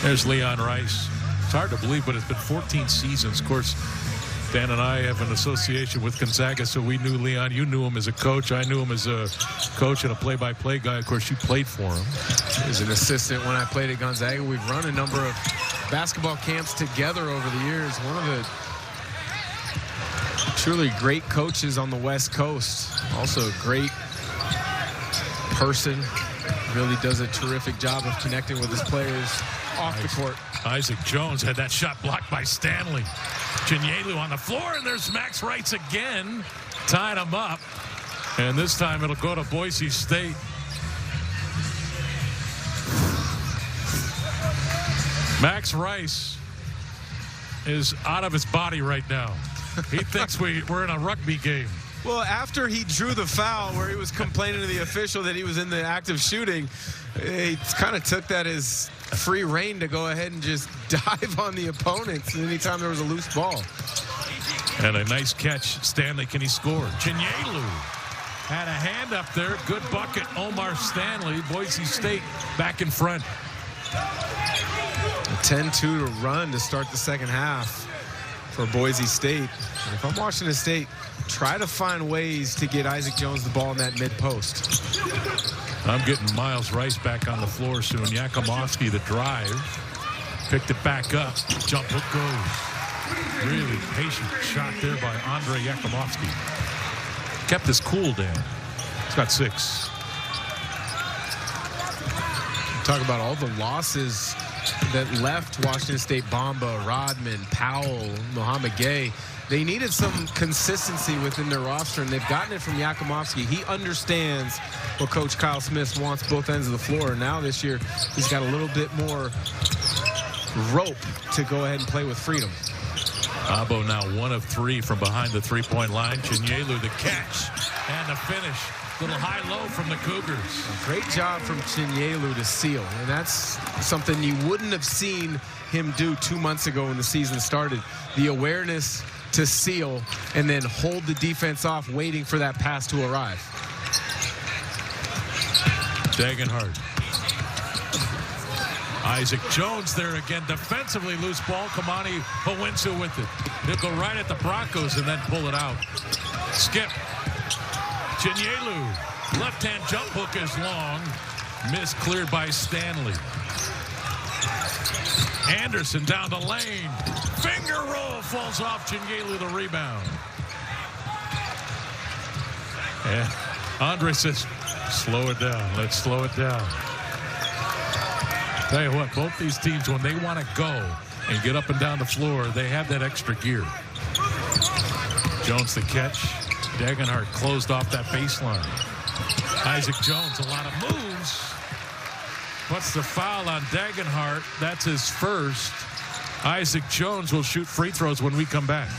There's Leon Rice. It's hard to believe, but it's been 14 seasons. Of course, Dan and I have an association with Gonzaga, so we knew Leon. You knew him as a coach. I knew him as a coach and a play-by-play guy. Of course, you played for him. As an assistant when I played at Gonzaga, we've run a number of basketball camps together over the years. One of the truly great coaches on the West Coast. Also a great person. Really does a terrific job of connecting with his players off the court. Isaac Jones had that shot blocked by Stanley. Chinyelu on the floor, and there's Max Rice again, tying him up. And this time it'll go to Boise State. Max Rice is out of his body right now. He thinks we're in a rugby game. Well, after he drew the foul where he was complaining to the official that he was in the act of shooting, he kind of took that as free reign to go ahead and just dive on the opponents anytime there was a loose ball. And a nice catch. Stanley, can he score? Chinyelu had a hand up there. Good bucket. Omar Stanley. Boise State back in front. A 10-2 to run to start the second half for Boise State. And if I'm Washington State, try to find ways to get Isaac Jones the ball in that mid-post. I'm getting Miles Rice back on the floor soon. Yakimovsky, the drive. Picked it back up. Jump hook goes. Really patient shot there by Andre Yakimovsky. Kept his cool down. He's got 6. Talk about all the losses that left Washington State. Bamba, Rodman, Powell, Mohamed Gay. They needed some consistency within their roster, and they've gotten it from Yakimovsky. He understands what Coach Kyle Smith wants both ends of the floor. And now this year, he's got a little bit more rope to go ahead and play with freedom. Abo now 1 of 3 from behind the three-point line. Chinyelu the catch and the finish. Little high-low from the Cougars. Great job from Chinyelu to seal, and that's something you wouldn't have seen him do 2 months ago when the season started. The awareness to seal and then hold the defense off, waiting for that pass to arrive. Dagenhart. Isaac Jones there again. Defensively loose ball. Kamani Hawinsu with it. He'll go right at the Broncos and then pull it out. Skip. Chinyelu. Left-hand jump hook is long. Miss cleared by Stanley. Anderson down the lane. Finger roll falls off. Chinyelu the rebound. And Andre says, slow it down. Let's slow it down. Tell you what, both these teams, when they want to go and get up and down the floor, they have that extra gear. Jones the catch. Dagenhart closed off that baseline. Isaac Jones, a lot of moves. What's the foul on Dagenhart? That's his first. Isaac Jones will shoot free throws when we come back.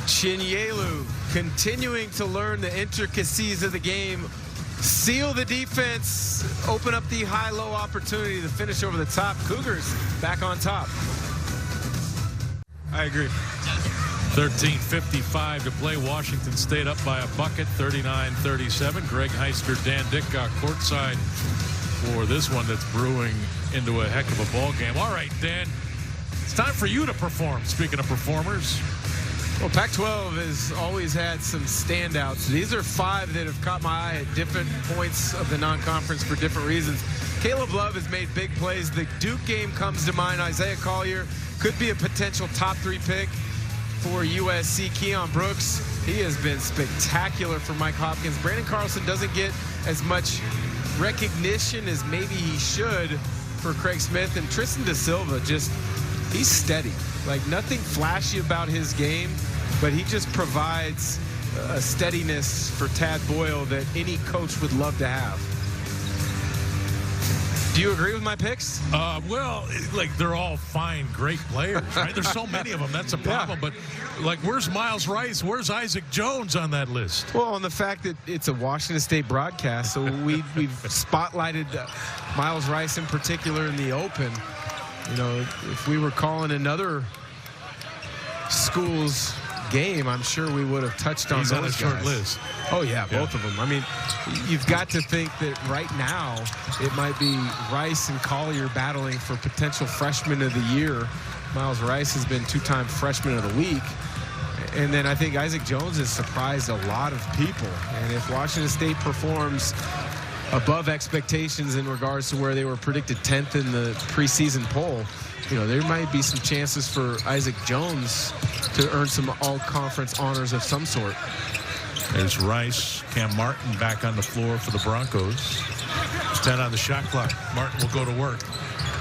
Chinyelu continuing to learn the intricacies of the game. Seal the defense, open up the high-low opportunity to finish over the top. Cougars back on top. I agree. 13:55 to play. Washington State up by a bucket, 39-37. Greg Heister, Dan Dickau courtside for this one that's brewing into a heck of a ball game. All right, Dan, it's time for you to perform. Speaking of performers. Well, Pac-12 has always had some standouts. These are 5 that have caught my eye at different points of the non-conference for different reasons. Caleb Love has made big plays. The Duke game comes to mind. Isaiah Collier could be a potential top 3 pick for USC. Keon Brooks, he has been spectacular for Mike Hopkins. Brandon Carlson doesn't get as much recognition as maybe he should for Craig Smith. And Tristan Da Silva, just, he's steady. Like, nothing flashy about his game, but he just provides a steadiness for Tad Boyle that any coach would love to have. Do you agree with my picks? Well, like, they're all fine, great players, right? There's so many of them. That's a problem. Yeah. But, like, where's Miles Rice? Where's Isaac Jones on that list? Well, on the fact that it's a Washington State broadcast, so we've spotlighted Miles Rice in particular in the open. You know, if we were calling another school's game, I'm sure we would have touched on those on a short guys. list. Oh, yeah, both of them. I mean, you've got to think that right now it might be Rice and Collier battling for potential freshman of the year. Miles Rice has been 2-time freshman of the week. And then I think Isaac Jones has surprised a lot of people. And if Washington State performs above expectations in regards to where they were predicted 10th in the preseason poll, you know, there might be some chances for Isaac Jones to earn some all-conference honors of some sort. There's Rice. Cam Martin back on the floor for the Broncos. 10 on the shot clock. Martin will go to work.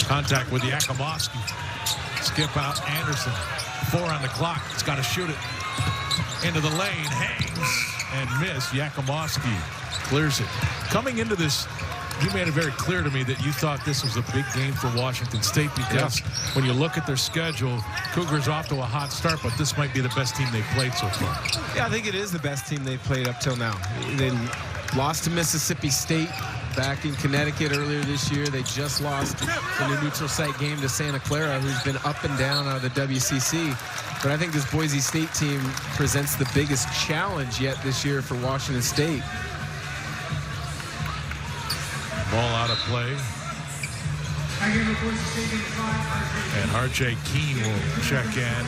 Contact with Yakumovsky. Skip out Anderson. 4 on the clock. It's got to shoot it. Into the lane. Hangs and miss. Yakumovsky clears it. Coming into this, you made it very clear to me that you thought this was a big game for Washington State because when you look at their schedule, Cougars off to a hot start, but this might be the best team they've played so far. Yeah, I think it is the best team they've played up till now. They lost to Mississippi State back in Connecticut earlier this year. They just lost in a neutral site game to Santa Clara, who's been up and down out of the WCC. But I think this Boise State team presents the biggest challenge yet this year for Washington State. Ball out of play. And R.J. Keene will check in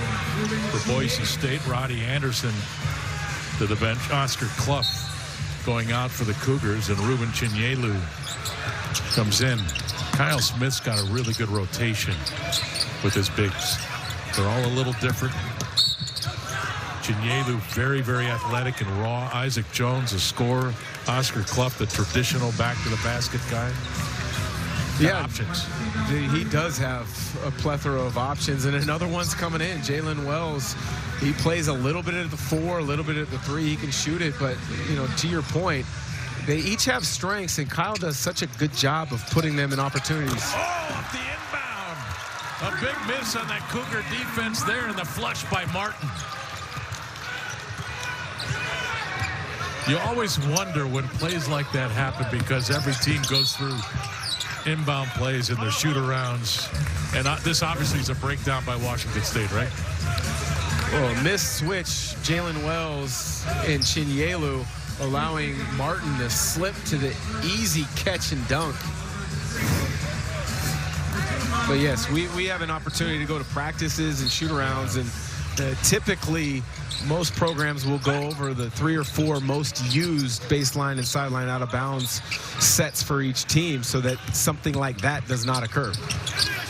for Boise State. Roddy Anderson to the bench. Oscar Clough going out for the Cougars. And Ruben Chinyelu comes in. Kyle Smith's got a really good rotation with his bigs. They're all a little different. Chinyelu, very, very athletic and raw. Isaac Jones, a scorer. Oscar Clough, the traditional back-to-the-basket guy. Yeah, options. He does have a plethora of options, and another one's coming in. Jalen Wells, he plays a little bit at the 4, a little bit at the 3. He can shoot it, but, you know, to your point, they each have strengths, and Kyle does such a good job of putting them in opportunities. Oh, off the inbound. A big miss on that Cougar defense there, and the flush by Martin. You always wonder when plays like that happen because every team goes through inbound plays in their shoot-arounds. And this obviously is a breakdown by Washington State, right? Well, missed switch, Jalen Wells and Chinyelu allowing Martin to slip to the easy catch and dunk. But yes, we have an opportunity to go to practices and shoot-arounds, and typically most programs will go over the 3 or 4 most used baseline and sideline out of bounds sets for each team so that something like that does not occur.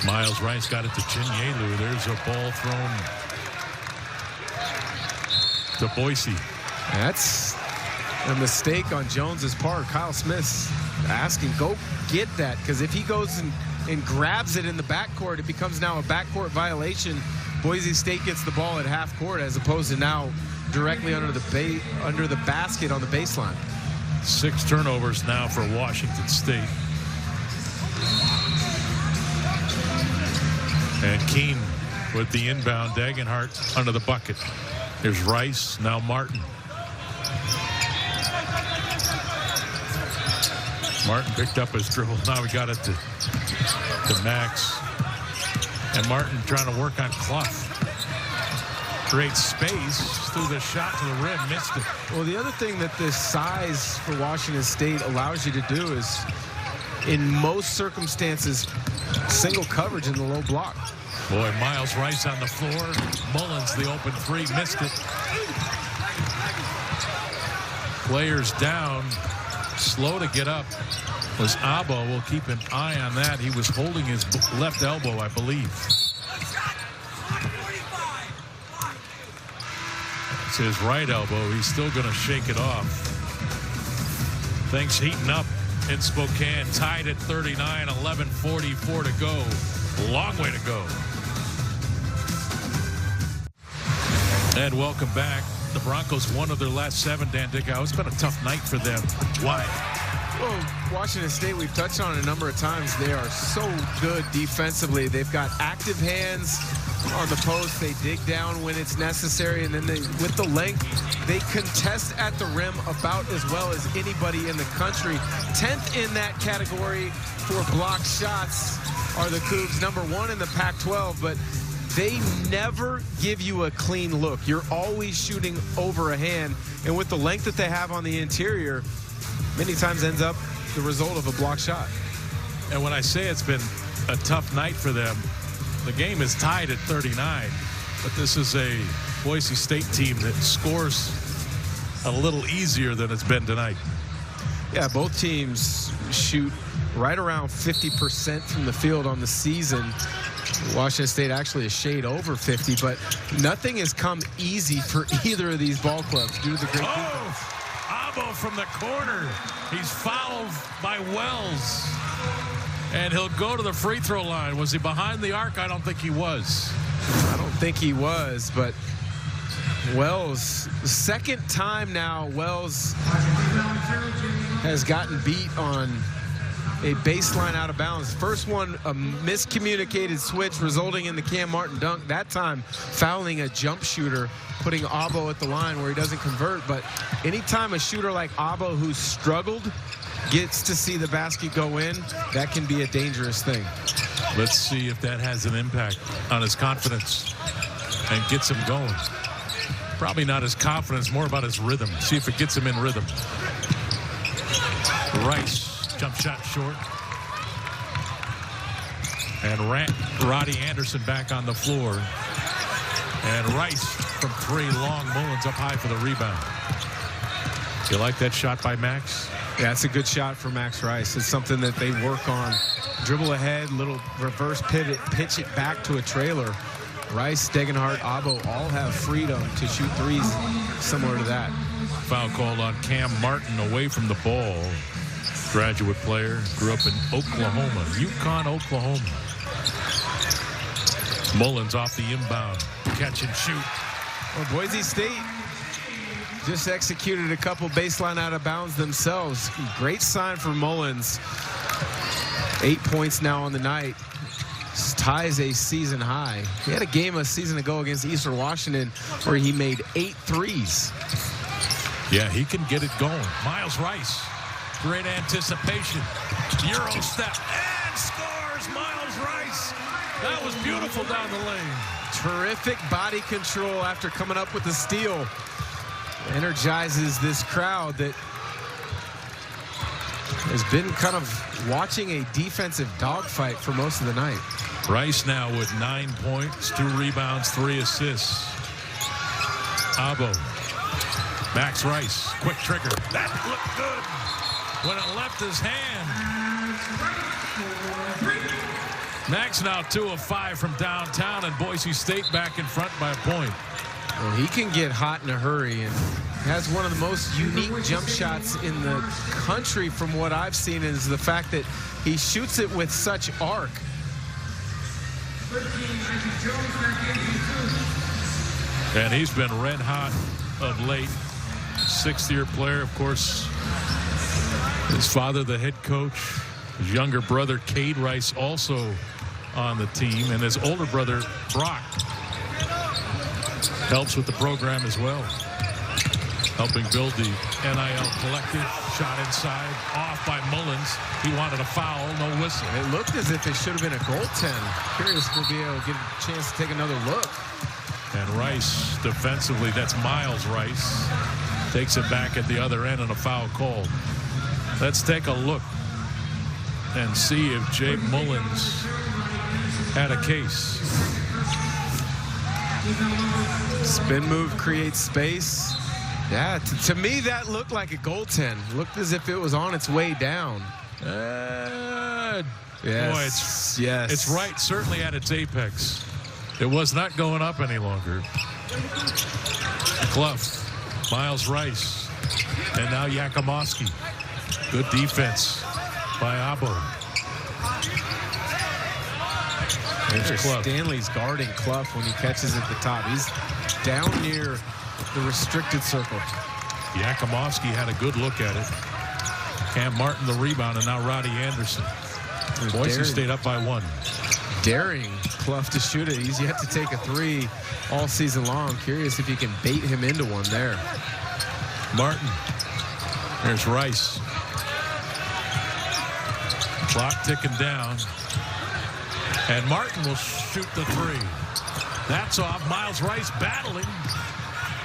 Miles Rice got it to Chinyelu. There's a ball thrown to Boise. That's a mistake on Jones's part. Kyle Smith's asking, go get that, because if he goes and grabs it in the backcourt, it becomes now a backcourt violation. Boise State gets the ball at half court as opposed to now directly under the basket on the baseline. 6 turnovers now for Washington State. And Keene with the inbound. Dagenhart under the bucket. Here's Rice, now Martin. Martin picked up his dribble. Now we got it to Max. And Martin trying to work on Clough. Creates space through the shot to the rim. Missed it. Well, the other thing that this size for Washington State allows you to do is, in most circumstances, single coverage in the low block. Boy, Miles Rice on the floor. Mullins, the open 3, missed it. Players down. Slow to get up was Abo. We'll keep an eye on that. He was holding his left elbow, I believe. It's his right elbow. He's still going to shake it off. Things heating up in Spokane. Tied at 39, 11:44 to go. Long way to go. And welcome back. The Broncos won of their last 7, Dan Dickau. It's been a tough night for them. Why? Well, Washington State, we've touched on it a number of times. They are so good defensively. They've got active hands on the post. They dig down when it's necessary. And then with the length, they contest at the rim about as well as anybody in the country. 10th in that category for blocked shots are the Cougs, number 1 in the Pac-12. But they never give you a clean look. You're always shooting over a hand. And with the length that they have on the interior, many times ends up the result of a block shot. And when I say it's been a tough night for them, the game is tied at 39. But this is a Boise State team that scores a little easier than it's been tonight. Yeah, both teams shoot right around 50% from the field on the season. Washington State actually a shade over 50, but nothing has come easy for either of these ball clubs due to the great defense. Abo from the corner. He's fouled by Wells. And he'll go to the free throw line. Was he behind the arc? I don't think he was. I don't think he was, but Wells, second time now Wells has gotten beat on a baseline out of bounds. First one, a miscommunicated switch resulting in the Cam Martin dunk. That time fouling a jump shooter, putting Abo at the line where he doesn't convert. But anytime a shooter like Abo, who's struggled, gets to see the basket go in, that can be a dangerous thing. Let's see if that has an impact on his confidence and gets him going. Probably not his confidence, more about his rhythm. See if it gets him in rhythm. Rice. Jump shot short. And Roddy Anderson back on the floor. And Rice from 3, long. Mullins up high for the rebound. You like that shot by Max? Yeah, it's a good shot for Max Rice. It's something that they work on. Dribble ahead, little reverse pivot, pitch it back to a trailer. Rice, Degenhart, Abo all have freedom to shoot threes similar to that. Foul called on Cam Martin away from the ball. Graduate player, grew up in Oklahoma, Yukon, Oklahoma. Mullins off the inbound, catch and shoot. Well, Boise State just executed a couple baseline out of bounds themselves. Great sign for Mullins. 8 points now on the night. Ties a season high. He had a game a season ago against Eastern Washington where he made 8 threes. Yeah, he can get it going. Miles Rice, great anticipation. Euro step and scores. Miles Rice. That was beautiful down the lane. Terrific body control after coming up with the steal. Energizes this crowd that has been kind of watching a defensive dogfight for most of the night. Rice now with 9 points, 2 rebounds, 3 assists. Abo. Max Rice, quick trigger. That looked good when it left his hand. Max now 2 of 5 from downtown, and Boise State back in front by a point. Well, he can get hot in a hurry and has one of the most unique jump shots in the country from what I've seen, is the fact that he shoots it with such arc. And he's been red hot of late. 6th-year player, of course. His father, the head coach. His younger brother, Cade Rice, also on the team. And his older brother, Brock, helps with the program as well. Helping build the NIL collective. Shot inside, off by Mullins. He wanted a foul, no whistle. It looked as if it should have been a goaltend. Curious if we'll be able to get a chance to take another look. And Rice defensively, that's Miles Rice, takes it back at the other end and a foul called. Let's take a look and see if Jay Mullins had a case. Spin move creates space. Yeah, to me that looked like a goaltend. Looked as if it was on its way down. Yes. Boy, it's right, certainly at its apex. It was not going up any longer. Clough, Miles Rice, and now Yakimowski. Good defense by Abo. There's Clough. Stanley's guarding Clough when he catches at the top. He's down near the restricted circle. Yakimowski had a good look at it. Cam Martin the rebound, and now Roddy Anderson. Boise State up by 1. Daring Clough to shoot it. He's yet to take a 3 all season long. Curious if he can bait him into one there. Martin. There's Rice. Clock ticking down. And Martin will shoot the 3. That's off. Miles Rice battling.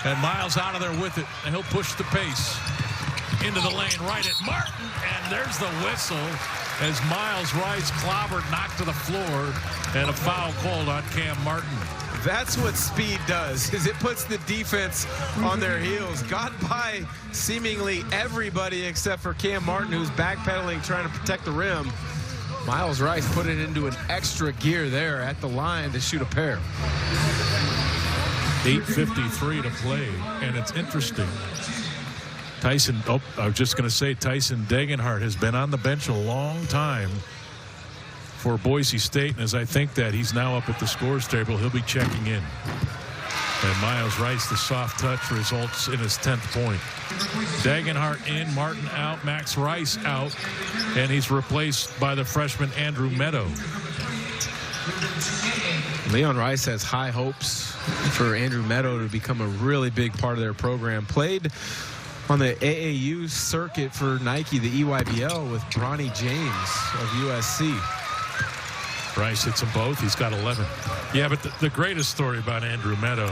And Miles out of there with it. And he'll push the pace into the lane right at Martin. And there's the whistle as Miles Rice clobbered, knocked to the floor, and a foul called on Cam Martin. That's what speed does, is it puts the defense on their heels. Got by seemingly everybody except for Cam Martin, who's backpedaling, trying to protect the rim. Miles Rice put it into an extra gear there at the line to shoot a pair. 8:53 to play, and it's interesting. Tyson Degenhart has been on the bench a long time for Boise State, and as I think that he's now up at the scores table, he'll be checking in. And Miles Rice, the soft touch, results in his 10th point. Degenhart in, Martin out, Max Rice out, and he's replaced by the freshman Andrew Meadow. Leon Rice has high hopes for Andrew Meadow to become a really big part of their program. Played on the AAU circuit for Nike, the EYBL, with Bronny James of USC. Rice hits them both. He's got 11. Yeah, but the greatest story about Andrew Meadow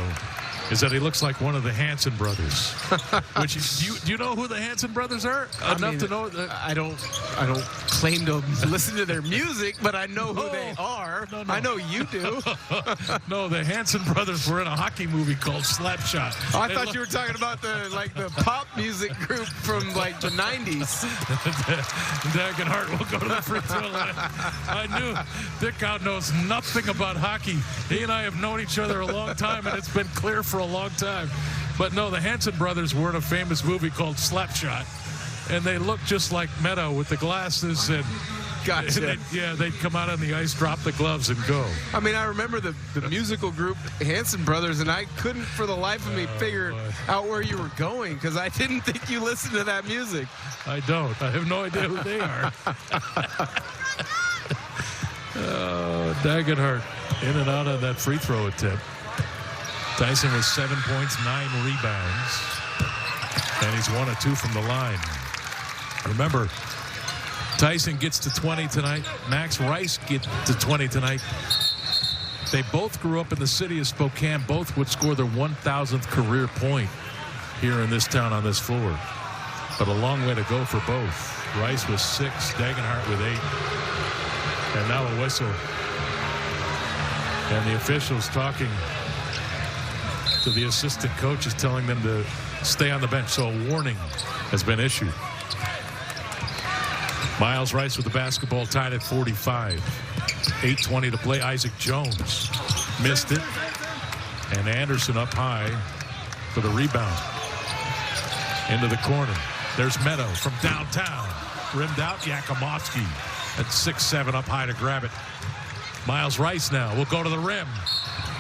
is that he looks like one of the Hanson brothers. Which do you know who the Hanson brothers are? Enough to know that. I don't claim to listen to their music, but I know who they are. No. I know you do. No, the Hanson brothers were in a hockey movie called Slapshot. Oh, I thought you were talking about the pop music group from like the 90s. Degenhart will go to the free throw line. I knew Dick out knows nothing about hockey. He and I have known each other a long time, and it's been clear for a long time. But no, the Hanson brothers were in a famous movie called Slapshot, and they looked just like Meadow with the glasses. And gotcha. They'd come out on the ice, drop the gloves, and go. I mean, I remember the musical group Hanson Brothers, and I couldn't for the life of me figure out where you were going, because I didn't think you listened to that music. I don't. I have no idea who they are. Degenhart in and out of that free throw attempt. Tyson with 7 points, 9 rebounds. And he's 1 of 2 from the line. Remember, Tyson gets to 20 tonight. Max Rice gets to 20 tonight. They both grew up in the city of Spokane. Both would score their 1,000th career point here in this town on this floor. But a long way to go for both. Rice with 6, Dagenhart with 8. And now a whistle. And the officials talking to the assistant coaches, telling them to stay on the bench. So a warning has been issued. Miles Rice with the basketball, tied at 45. 8:20 to play. Isaac Jones missed it. And Anderson up high for the rebound. Into the corner. There's Meadow from downtown. Rimmed out. Yakimovsky at 6'7" up high to grab it. Miles Rice now will go to the rim.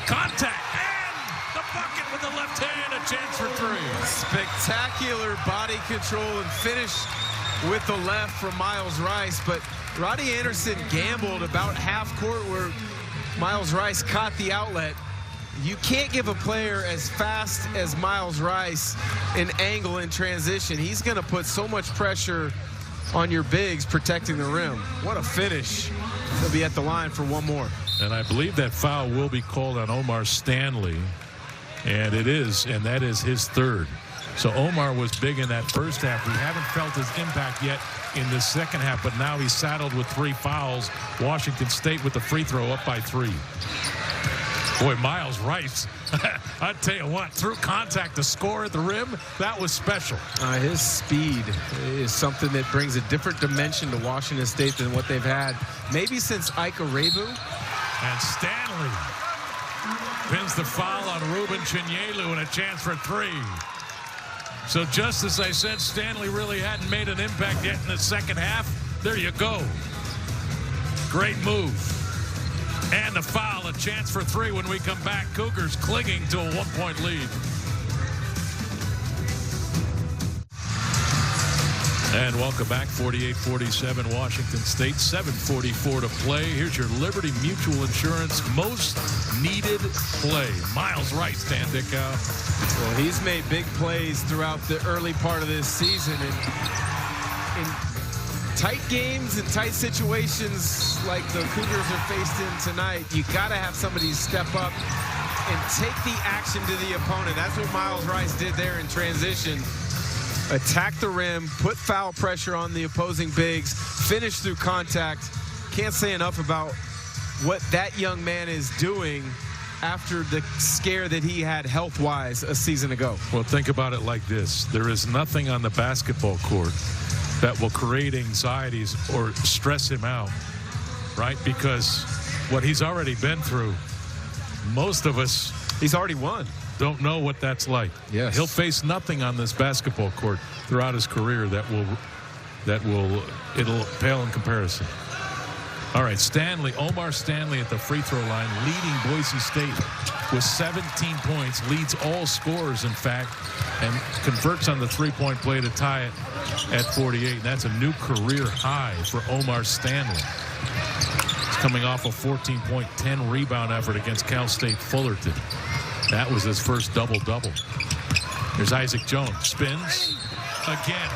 Contact. And the bucket with the left hand. A chance for 3. Spectacular body control and finish with the left from Miles Rice. But Roddy Anderson gambled about half court where Miles Rice caught the outlet. You can't give a player as fast as Miles Rice an angle in transition. He's going to put so much pressure on your bigs protecting the rim. What a finish. He'll be at the line for one more. And I believe that foul will be called on Omar Stanley. And it is, and that is his 3rd. So Omar was big in that first half. We haven't felt his impact yet in the second half, but now he's saddled with 3 fouls. Washington State with the free throw up by 3. Boy, Miles Rice, I tell you what, through contact to score at the rim, that was special. His speed is something that brings a different dimension to Washington State than what they've had maybe since Ike Arebu. And Stanley pins the foul on Ruben Chinyelu and a chance for 3. So just as I said, Stanley really hadn't made an impact yet in the second half. There you go. Great move. And the foul, a chance for 3 when we come back. Cougars clinging to a 1-point lead. And welcome back. 48-47 Washington State. 7:44 to play. Here's your Liberty Mutual Insurance most needed play. Miles Rice, Dan Dickow. Well, he's made big plays throughout the early part of this season. And in tight games and tight situations like the Cougars are faced in tonight, you got to have somebody step up and take the action to the opponent. That's what Miles Rice did there in transition. Attack the rim, put foul pressure on the opposing bigs, finish through contact. Can't say enough about what that young man is doing after the scare that he had health-wise a season ago. Well, think about it like this. There is nothing on the basketball court that will create anxieties or stress him out, right? Because what he's already been through, most of us, he's already won, don't know what that's like. Yes. He'll face nothing on this basketball court throughout his career it'll pale in comparison. All right, Omar Stanley at the free throw line, leading Boise State with 17 points, leads all scorers, in fact, and converts on the three-point play to tie it at 48. And that's a new career high for Omar Stanley. He's coming off a 14-point, 10-rebound effort against Cal State Fullerton. That was his first double-double. Here's Isaac Jones, spins again,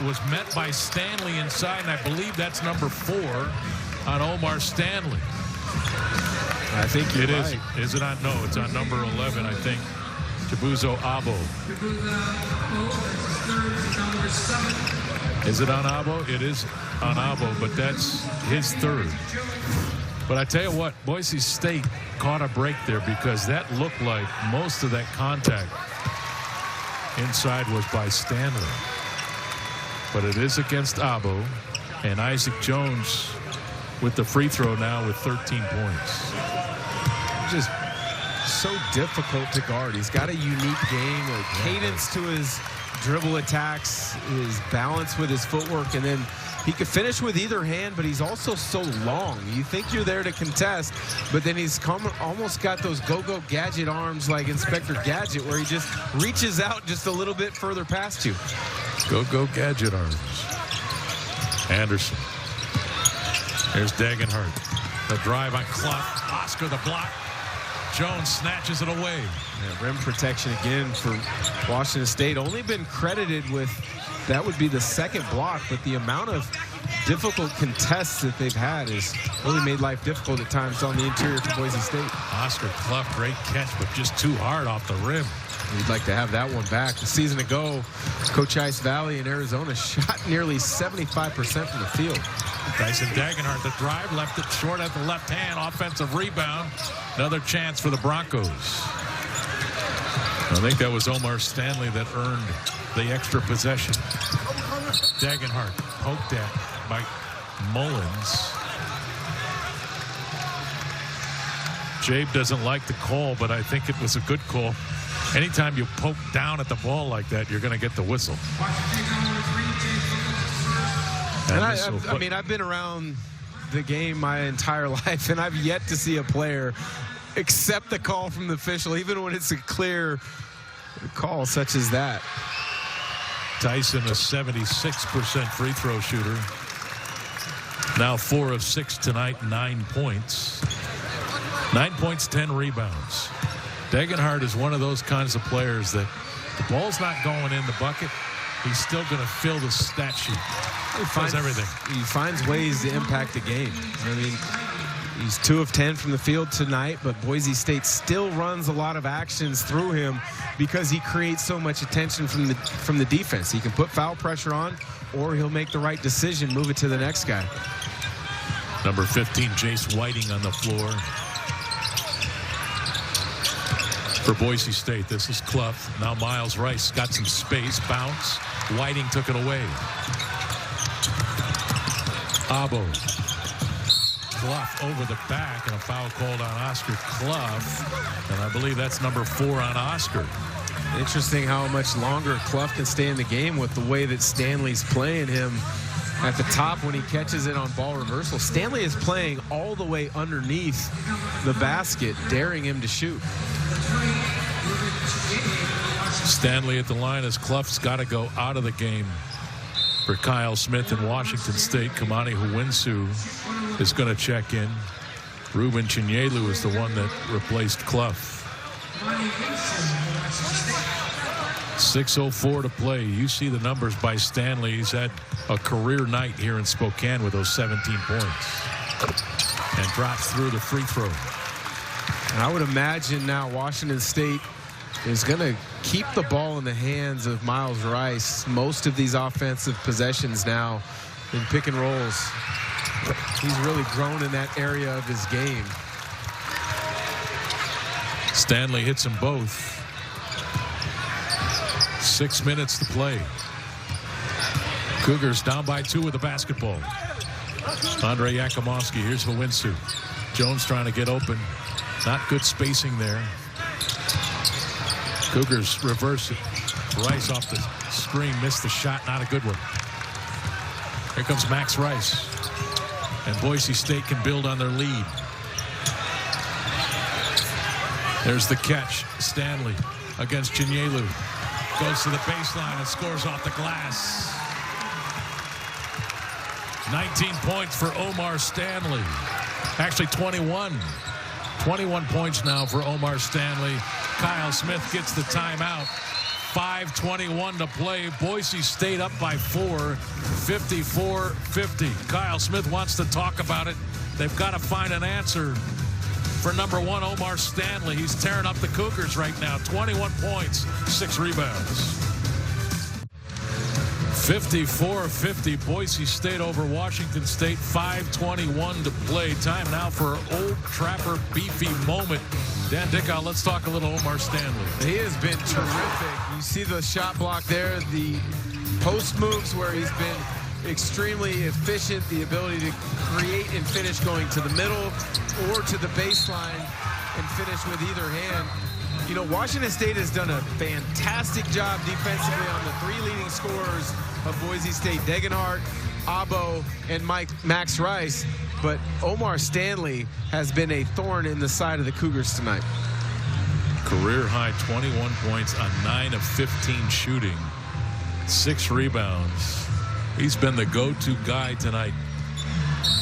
was met by Stanley inside, and I believe that's number 4 on Omar Stanley. I think it is. Is it on? No, it's on number 11, I think. Chibuzo Abo. Is it on Abo? It is on Abo, but that's his 3rd. But I tell you what, Boise State caught a break there because that looked like most of that contact inside was by Stanley. But it is against Abo, and Isaac Jones with the free throw now with 13 points. Just so difficult to guard. He's got a unique game, a cadence to his dribble attacks, his balance with his footwork, and then he could finish with either hand, but he's also so long. You think you're there to contest, but then he's almost got those go-go gadget arms like Inspector Gadget, where he just reaches out just a little bit further past you. Go-go gadget arms. Anderson. There's Dagenhart. The drive on Clough. Oscar the block. Jones snatches it away. Yeah, rim protection again for Washington State. Only been credited with, that would be the second block, but the amount of difficult contests that they've had has really made life difficult at times on the interior for Boise State. Oscar Clough, great catch, but just too hard off the rim. We'd like to have that one back. A season ago, Coach Ice Valley in Arizona shot nearly 75% from the field. Tyson Dagenhart, the drive, left it short at the left hand, offensive rebound. Another chance for the Broncos. I think that was Omar Stanley that earned the extra possession. Dagenhart poked at by Mullins. Jabe doesn't like the call, but I think it was a good call. Anytime you poke down at the ball like that, you're going to get the whistle. And I mean, I've been around the game my entire life, and I've yet to see a player accept the call from the official, even when it's a clear call such as that. Tyson, a 76% free throw shooter. Now 4 of 6 tonight, 9 points. 9 points, 10 rebounds. Dagenhart is one of those kinds of players that the ball's not going in the bucket. He's still going to fill the stat sheet. He finds everything. He finds ways to impact the game. I mean, he's 2 of 10 from the field tonight, but Boise State still runs a lot of actions through him because he creates so much attention from the defense. He can put foul pressure on, or he'll make the right decision, move it to the next guy. Number 15, Jace Whiting on the floor for Boise State. This is Clough. Now Miles Rice got some space. Bounce. Whiting took it away. Abo. Clough over the back, and a foul called on Oscar Clough. And I believe that's number 4 on Oscar. Interesting how much longer Clough can stay in the game with the way that Stanley's playing him at the top when he catches it on ball reversal. Stanley is playing all the way underneath the basket, daring him to shoot. Stanley at the line as Clough's got to go out of the game for Kyle Smith in Washington State. Kamani Huwinsu is going to check in. Ruben Chinyelu is the one that replaced Clough. 6:04 to play. You see the numbers by Stanley. He's had a career night here in Spokane with those 17 points. And drops through the free throw. And I would imagine now Washington State is going to keep the ball in the hands of Miles Rice most of these offensive possessions now in pick and rolls. He's really grown in that area of his game. Stanley hits them both. 6 minutes to play. Cougars down by 2 with the basketball. Andre Yakimovsky. Here's Huwinsu. Jones trying to get open. Not good spacing there. Cougars reverse it. Rice off the screen, missed the shot. Not a good one. Here comes Max Rice. And Boise State can build on their lead. There's the catch. Stanley against Chinyelu. Goes to the baseline and scores off the glass. 19 points for Omar Stanley. Actually 21. 21 points now for Omar Stanley. Kyle Smith gets the timeout. 5:21 to play. Boise State up by 4, 54-50. Kyle Smith wants to talk about it. They've got to find an answer for number 1, Omar Stanley. He's tearing up the Cougars right now. 21 points, 6 rebounds. 54-50, Boise State over Washington State. 5:21 to play. Time now for an old Trapper beefy moment. Dan Dickow, let's talk a little Omar Stanley. He has been terrific. You see the shot block there, the post moves where he's been extremely efficient, the ability to create and finish going to the middle or to the baseline and finish with either hand. You know, Washington State has done a fantastic job defensively on the 3 leading scorers of Boise State, Dagenhart, Abo, and Max Rice. But Omar Stanley has been a thorn in the side of the Cougars tonight. Career high 21 points on 9 of 15 shooting, 6 rebounds. He's been the go-to guy tonight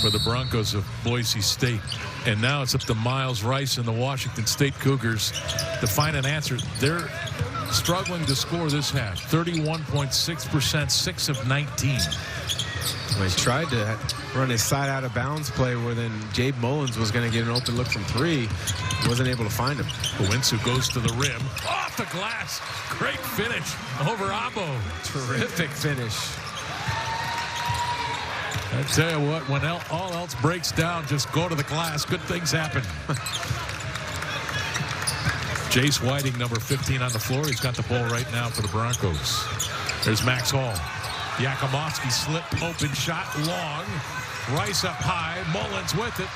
for the Broncos of Boise State. And now it's up to Miles Rice and the Washington State Cougars to find an answer. They're struggling to score this half. 31.6%, 6 of 19. They tried to run a side out of bounds play where then Jabe Mullins was going to get an open look from 3. Wasn't able to find him. Kowinsu goes to the rim. Off the glass. Great finish over Abo. Terrific finish. I tell you what, when all else breaks down, just go to the glass. Good things happen. Jace Whiting, number 15 on the floor. He's got the ball right now for the Broncos. There's Max Hall. Yakumovsky slip open shot long. Rice up high. Mullins with it.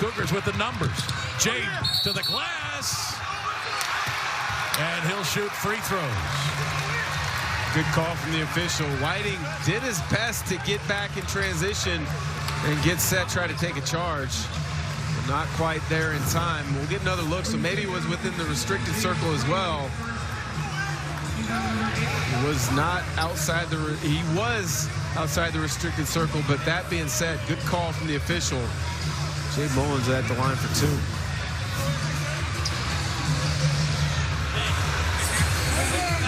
Cougars with the numbers. Jabe to the glass. And he'll shoot free throws. Good call from the official. Whiting did his best to get back in transition and get set, try to take a charge. But not quite there in time. We'll get another look, so maybe it was within the restricted circle as well. He was not outside the restricted circle, but that being said, good call from the official. Jay Mullins at the line for 2.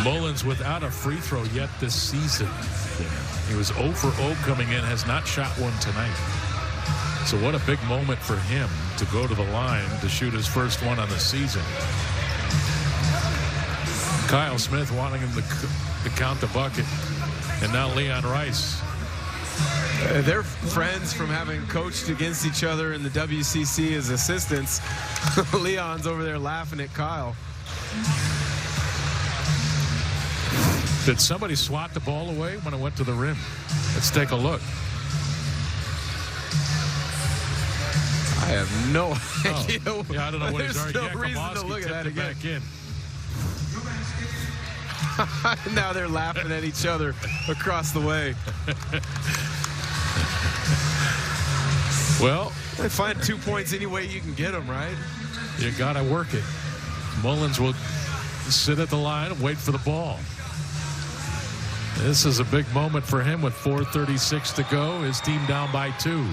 Mullins without a free throw yet this season. He was 0 for 0 coming in, has not shot one tonight. So what a big moment for him to go to the line to shoot his first one on the season. Kyle Smith wanting him to count the bucket. And now Leon Rice. They're friends from having coached against each other in the WCC as assistants. Leon's over there laughing at Kyle. Did somebody swat the ball away when it went to the rim? Let's take a look. I have no idea. Yeah, I don't know what he's There's no reason to look at that again. Back in. Now they're laughing at each other across the way. Well, they find 2 points any way you can get them, right? You got to work it. Mullins will sit at the line and wait for the ball. This is a big moment for him with 4:36 to go. His team down by 2.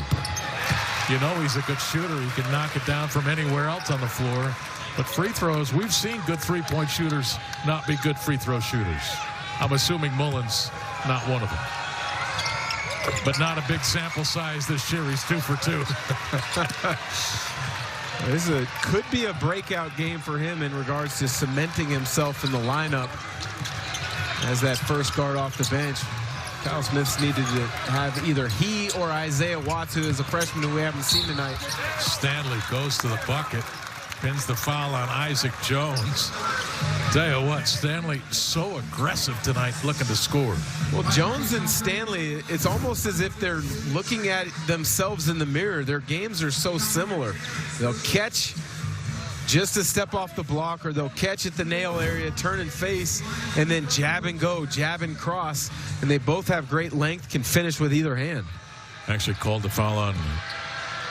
You know he's a good shooter. He can knock it down from anywhere else on the floor. But free throws, we've seen good three-point shooters not be good free throw shooters. I'm assuming Mullins not one of them. But not a big sample size this year. He's 2 for 2. This could be a breakout game for him in regards to cementing himself in the lineup as that first guard off the bench. Kyle Smith's needed to have either he or Isaiah Watts, who is a freshman who we haven't seen tonight. Stanley goes to the bucket. Pins the foul on Isaac Jones. Tell you what, Stanley so aggressive tonight looking to score. Well, Jones and Stanley, it's almost as if they're looking at themselves in the mirror. Their games are so similar. They'll catch just a step off the block, or they'll catch at the nail area, turn and face, and then jab and go, jab and cross. And they both have great length, can finish with either hand. Actually called the foul on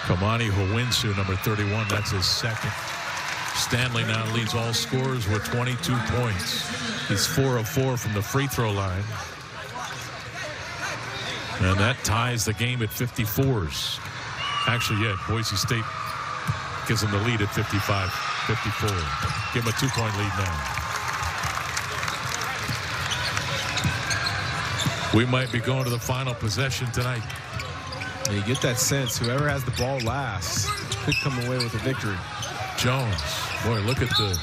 Kamani Kowinsu, number 31. That's his second. Stanley now leads all scorers with 22 points. He's 4 of 4 from the free throw line. And that ties the game at 54s. Actually, yeah, Boise State gives them the lead at 55-54. Give them a 2-point lead now. We might be going to the final possession tonight. You get that sense whoever has the ball last could come away with a victory. Jones, boy, look at the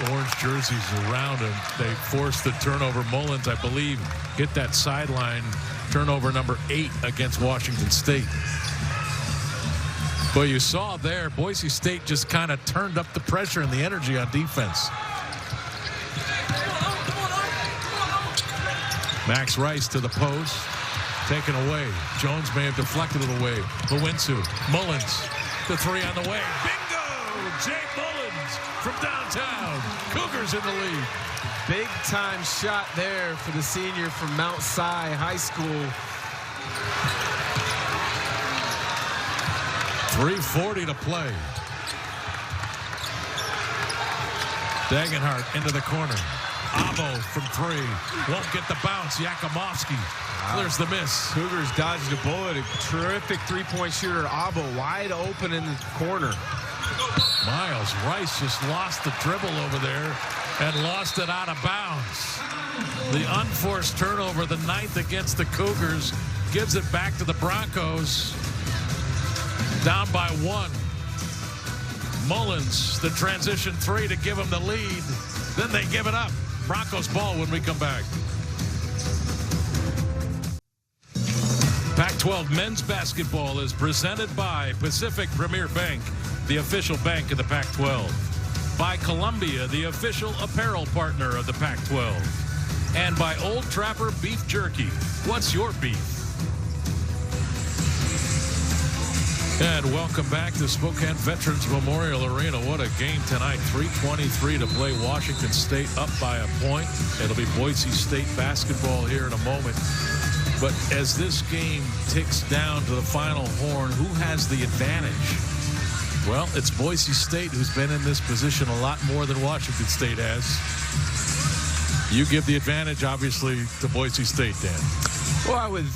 orange jerseys around him. They forced the turnover. Mullins, I believe, hit that sideline. Turnover number 8 against Washington State. But you saw there, Boise State just kind of turned up the pressure and the energy on defense. Max Rice to the post. Taken away. Jones may have deflected it away. Kowinsu. Mullins. The 3 on the way. Bingo! Jay Mullins from downtown. Cougars in the lead. Big time shot there for the senior from Mount Si High School. 3:40 to play. Dagenhart into the corner. Abo from 3. Won't get the bounce. Yakumovsky Clears the miss. Cougars dodged a bullet. A terrific three-point shooter. Abo wide open in the corner. Miles Rice just lost the dribble over there and lost it out of bounds. The unforced turnover, the 9th against the Cougars, gives it back to the Broncos. Down by 1. Mullins, the transition 3 to give them the lead. Then they give it up. Broncos ball when we come back. Pac-12 men's basketball is presented by Pacific Premier Bank, the official bank of the Pac-12. By Columbia, the official apparel partner of the Pac-12. And by Old Trapper Beef Jerky. What's your beef? And welcome back to Spokane Veterans Memorial Arena. What a game tonight. 3:23 to play. Washington State up by a point. It'll be Boise State basketball here in a moment. But as this game ticks down to the final horn, who has the advantage? Well, it's Boise State who's been in this position a lot more than Washington State has. You give the advantage, obviously, to Boise State, Dan. Well, I would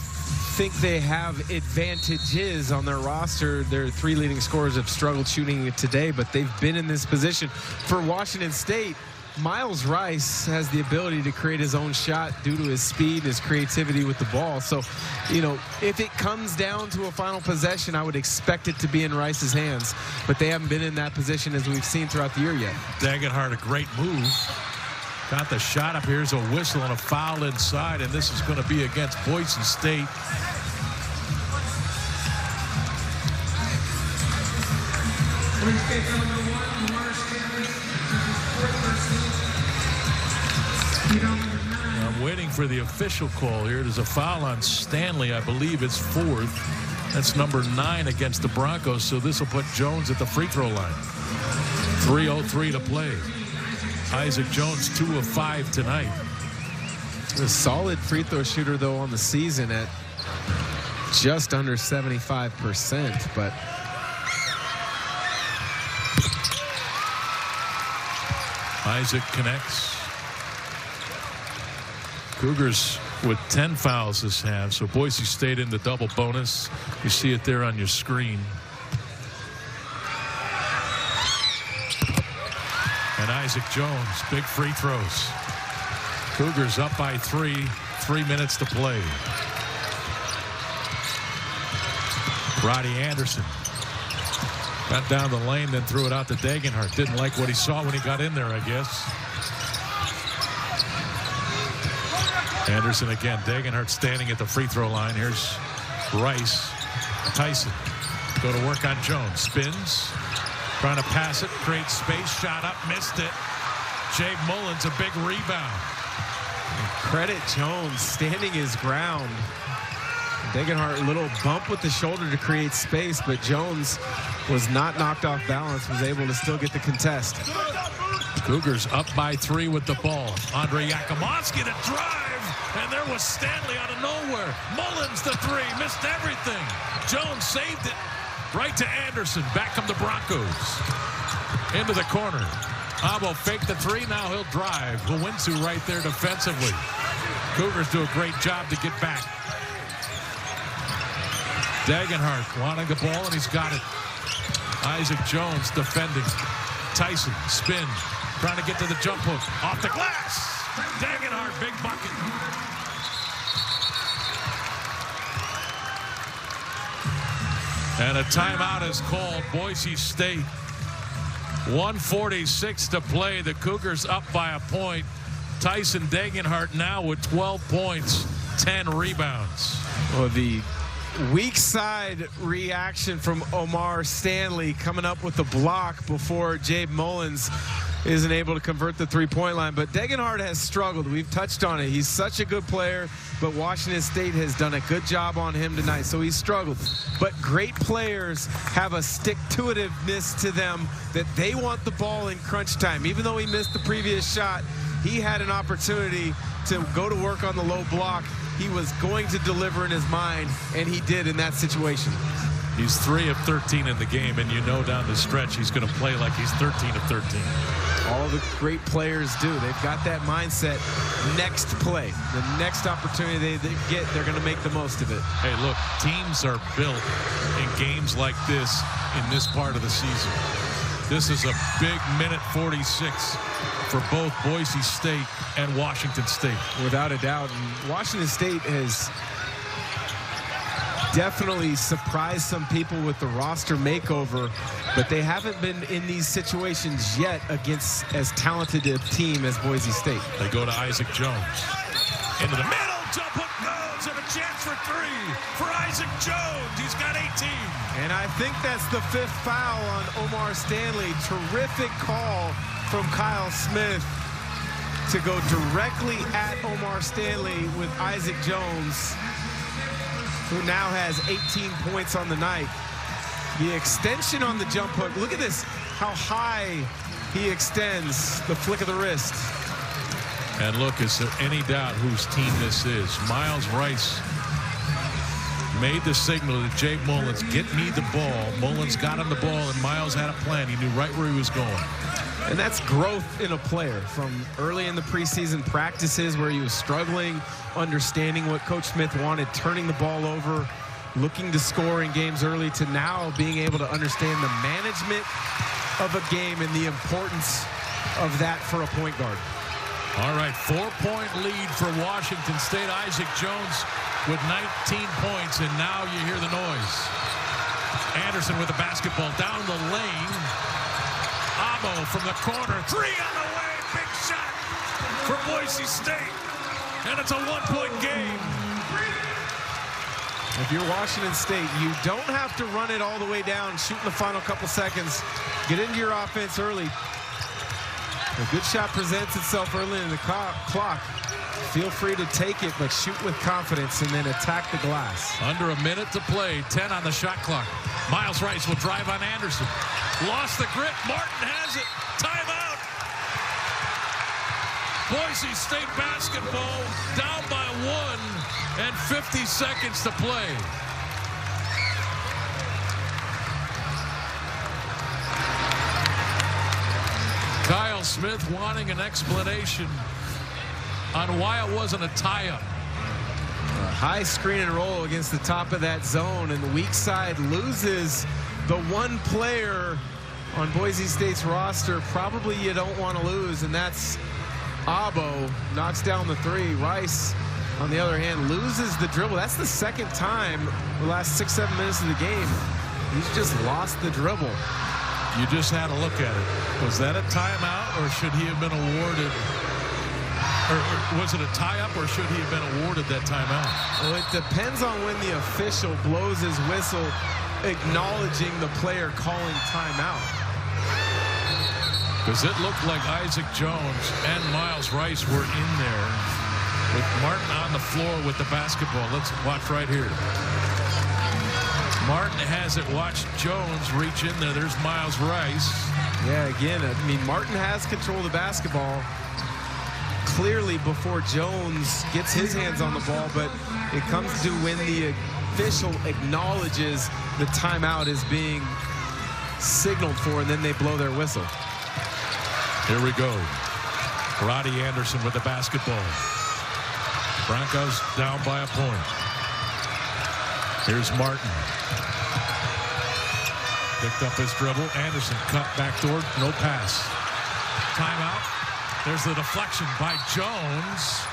think they have advantages on their roster. Their 3 leading scorers have struggled shooting it today, but they've been in this position. For Washington State, Miles Rice has the ability to create his own shot due to his speed, his creativity with the ball. So, you know, if it comes down to a final possession, I would expect it to be in Rice's hands. But they haven't been in that position as we've seen throughout the year yet. Dagenhart, a great move. Got the shot up. Here's a whistle and a foul inside, and this is going to be against Boise State. I'm waiting for the official call here. There's a foul on Stanley. I believe it's 4th. That's number 9 against the Broncos, so this will put Jones at the free throw line. 3:03 to play. Isaac Jones 2 of 5 tonight. A solid free throw shooter, though, on the season at just under 75%. But Isaac connects. Cougars with 10 fouls this half, so Boise State in the double bonus. You see it there on your screen. And Isaac Jones, big free throws. Cougars up by 3, 3 minutes to play. Roddy Anderson got down the lane, then threw it out to Dagenhart. Didn't like what he saw when he got in there, I guess. Anderson again. Dagenhart standing at the free throw line. Here's Rice. Tyson. Go to work on Jones. Spins. Trying to pass it. Create space. Shot up. Missed it. Jay Mullins, a big rebound. Credit Jones standing his ground. Dagenhart, a little bump with the shoulder to create space, but Jones was not knocked off balance, was able to still get the contest. Cougars up by 3 with the ball. Andre Yakimovsky to drive, and there was Stanley out of nowhere. Mullins the 3, missed everything. Jones saved it right to Anderson. Back come the Broncos. Into the corner. Abo faked the 3, now he'll drive. Hawinsu right there defensively. Cougars do a great job to get back. Dagenhart wanting the ball, and he's got it. Isaac Jones defending. Tyson, spin, trying to get to the jump hook. Off the glass. Dagenhart, big bucket. And a timeout is called. Boise State. 1:46 to play. The Cougars up by a point. Tyson Dagenhart now with 12 points, 10 rebounds. Well, the weak side reaction from Omar Stanley coming up with the block before Jabe Mullins isn't able to convert the three-point line. But Dagenhart has struggled. We've touched on it. He's such a good player, but Washington State has done a good job on him tonight, so he's struggled. But great players have a stick-to-itiveness to them that they want the ball in crunch time. Even though he missed the previous shot, he had an opportunity to go to work on the low block. He was going to deliver in his mind, and he did in that situation. He's 3 of 13 in the game, and you know down the stretch he's going to play like he's 13 of 13. All the great players do. They've got that mindset. Next play, the next opportunity they get, they're going to make the most of it. Hey, look, teams are built in games like this in this part of the season. This is a big minute 46 for both Boise State and Washington State. Without a doubt. And Washington State has definitely surprised some people with the roster makeover, but they haven't been in these situations yet against as talented a team as Boise State. They go to Isaac Jones. Into the middle, jump hook goes, and a chance for 3 for Isaac Jones. He's got 18. And I think that's the 5th foul on Omar Stanley. Terrific call from Kyle Smith to go directly at Omar Stanley with Isaac Jones, who now has 18 points on the night. The extension on the jump hook. Look at this, how high he extends the flick of the wrist. And look, is there any doubt whose team this is? Miles Rice made the signal to Jake Mullins, get me the ball. Mullins got him the ball, and Miles had a plan. He knew right where he was going. And that's growth in a player from early in the preseason practices where he was struggling, understanding what Coach Smith wanted, turning the ball over, looking to score in games early, to now being able to understand the management of a game and the importance of that for a point guard. All right, 4-point lead for Washington State. Isaac Jones with 19 points, and now you hear the noise. Anderson with the basketball down the lane. Abo from the corner. 3 on the way. Big shot for Boise State. And it's a 1-point game. If you're Washington State, you don't have to run it all the way down, shoot in the final couple seconds. Get into your offense early. A good shot presents itself early in the clock. Feel free to take it, but shoot with confidence and then attack the glass. Under a minute to play, 10 on the shot clock. Miles Rice will drive on Anderson. Lost the grip. Martin has it. Timeout. Boise State basketball down by 1 and 50 seconds to play. Kyle Smith wanting an explanation on why it wasn't a tie-up. A high screen and roll against the top of that zone, and the weak side loses the one player on Boise State's roster probably you don't want to lose, and that's Abo. Knocks down the 3. Rice, on the other hand, loses the dribble. That's the second time the last 6-7 minutes of the game he's just lost the dribble. You just had a look at it. Was that a timeout, or should he have been awarded? Or was it a tie-up, or should he have been awarded that timeout? Well, it depends on when the official blows his whistle, acknowledging the player calling timeout. Because it looked like Isaac Jones and Miles Rice were in there with Martin on the floor with the basketball. Let's watch right here. Martin has it. Watch Jones reach in there. There's Miles Rice. Yeah, again, I mean, Martin has control of the basketball clearly before Jones gets his hands on the ball, but it comes to when the official acknowledges the timeout is being signaled for, and then they blow their whistle. Here we go. Roddy Anderson with the basketball. Broncos down by a point. Here's Martin. Picked up his dribble. Anderson cut backdoor. No pass. Timeout. There's the deflection by Jones.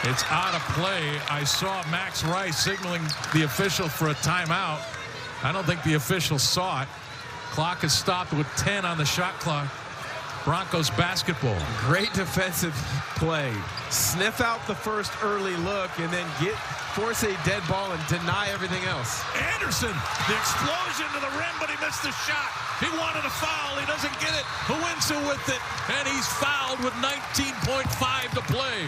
It's out of play. I saw Max Rice signaling the official for a timeout. I don't think the official saw it. Clock is stopped with 10 on the shot clock. Broncos basketball. Great defensive play. Sniff out the first early look and then force a dead ball and deny everything else. Anderson, the explosion to the rim, but he missed the shot. He wanted a foul. He doesn't get it. Hawinsu with it, and he's fouled with 19.5 to play.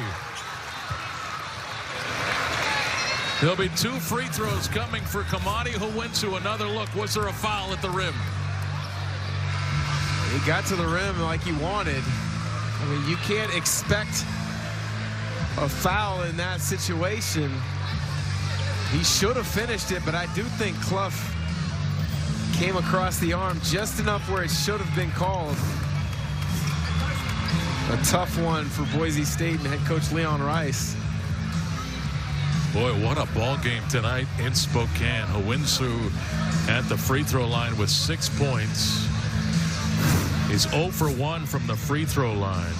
There'll be 2 free throws coming for Kamani Hawinsu. Another look. Was there a foul at the rim? He got to the rim like he wanted. I mean, you can't expect a foul in that situation. He should have finished it, but I do think Clough came across the arm just enough where it should have been called. A tough one for Boise State and head coach Leon Rice. Boy, what a ball game tonight in Spokane. Howinsu at the free throw line with 6 points. He's 0 for 1 from the free throw line.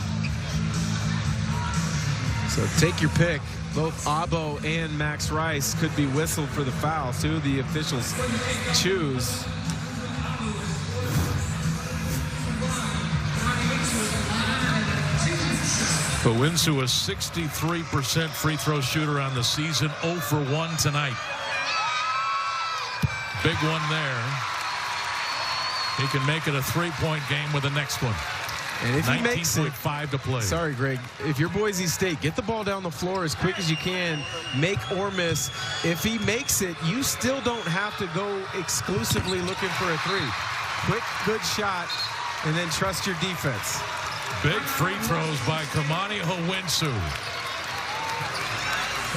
So take your pick. Both Abo and Max Rice could be whistled for the foul. Two of the officials choose. Howinsu, a 63% free throw shooter on the season, 0 for 1 tonight. Big one there. He can make it a 3-point game with the next one. And if he makes it, 19.5 to play. Sorry, Greg. If you're Boise State, get the ball down the floor as quick as you can, make or miss. If he makes it, you still don't have to go exclusively looking for a three. Quick, good shot, and then trust your defense. Big free throws by Kamani Howinsu.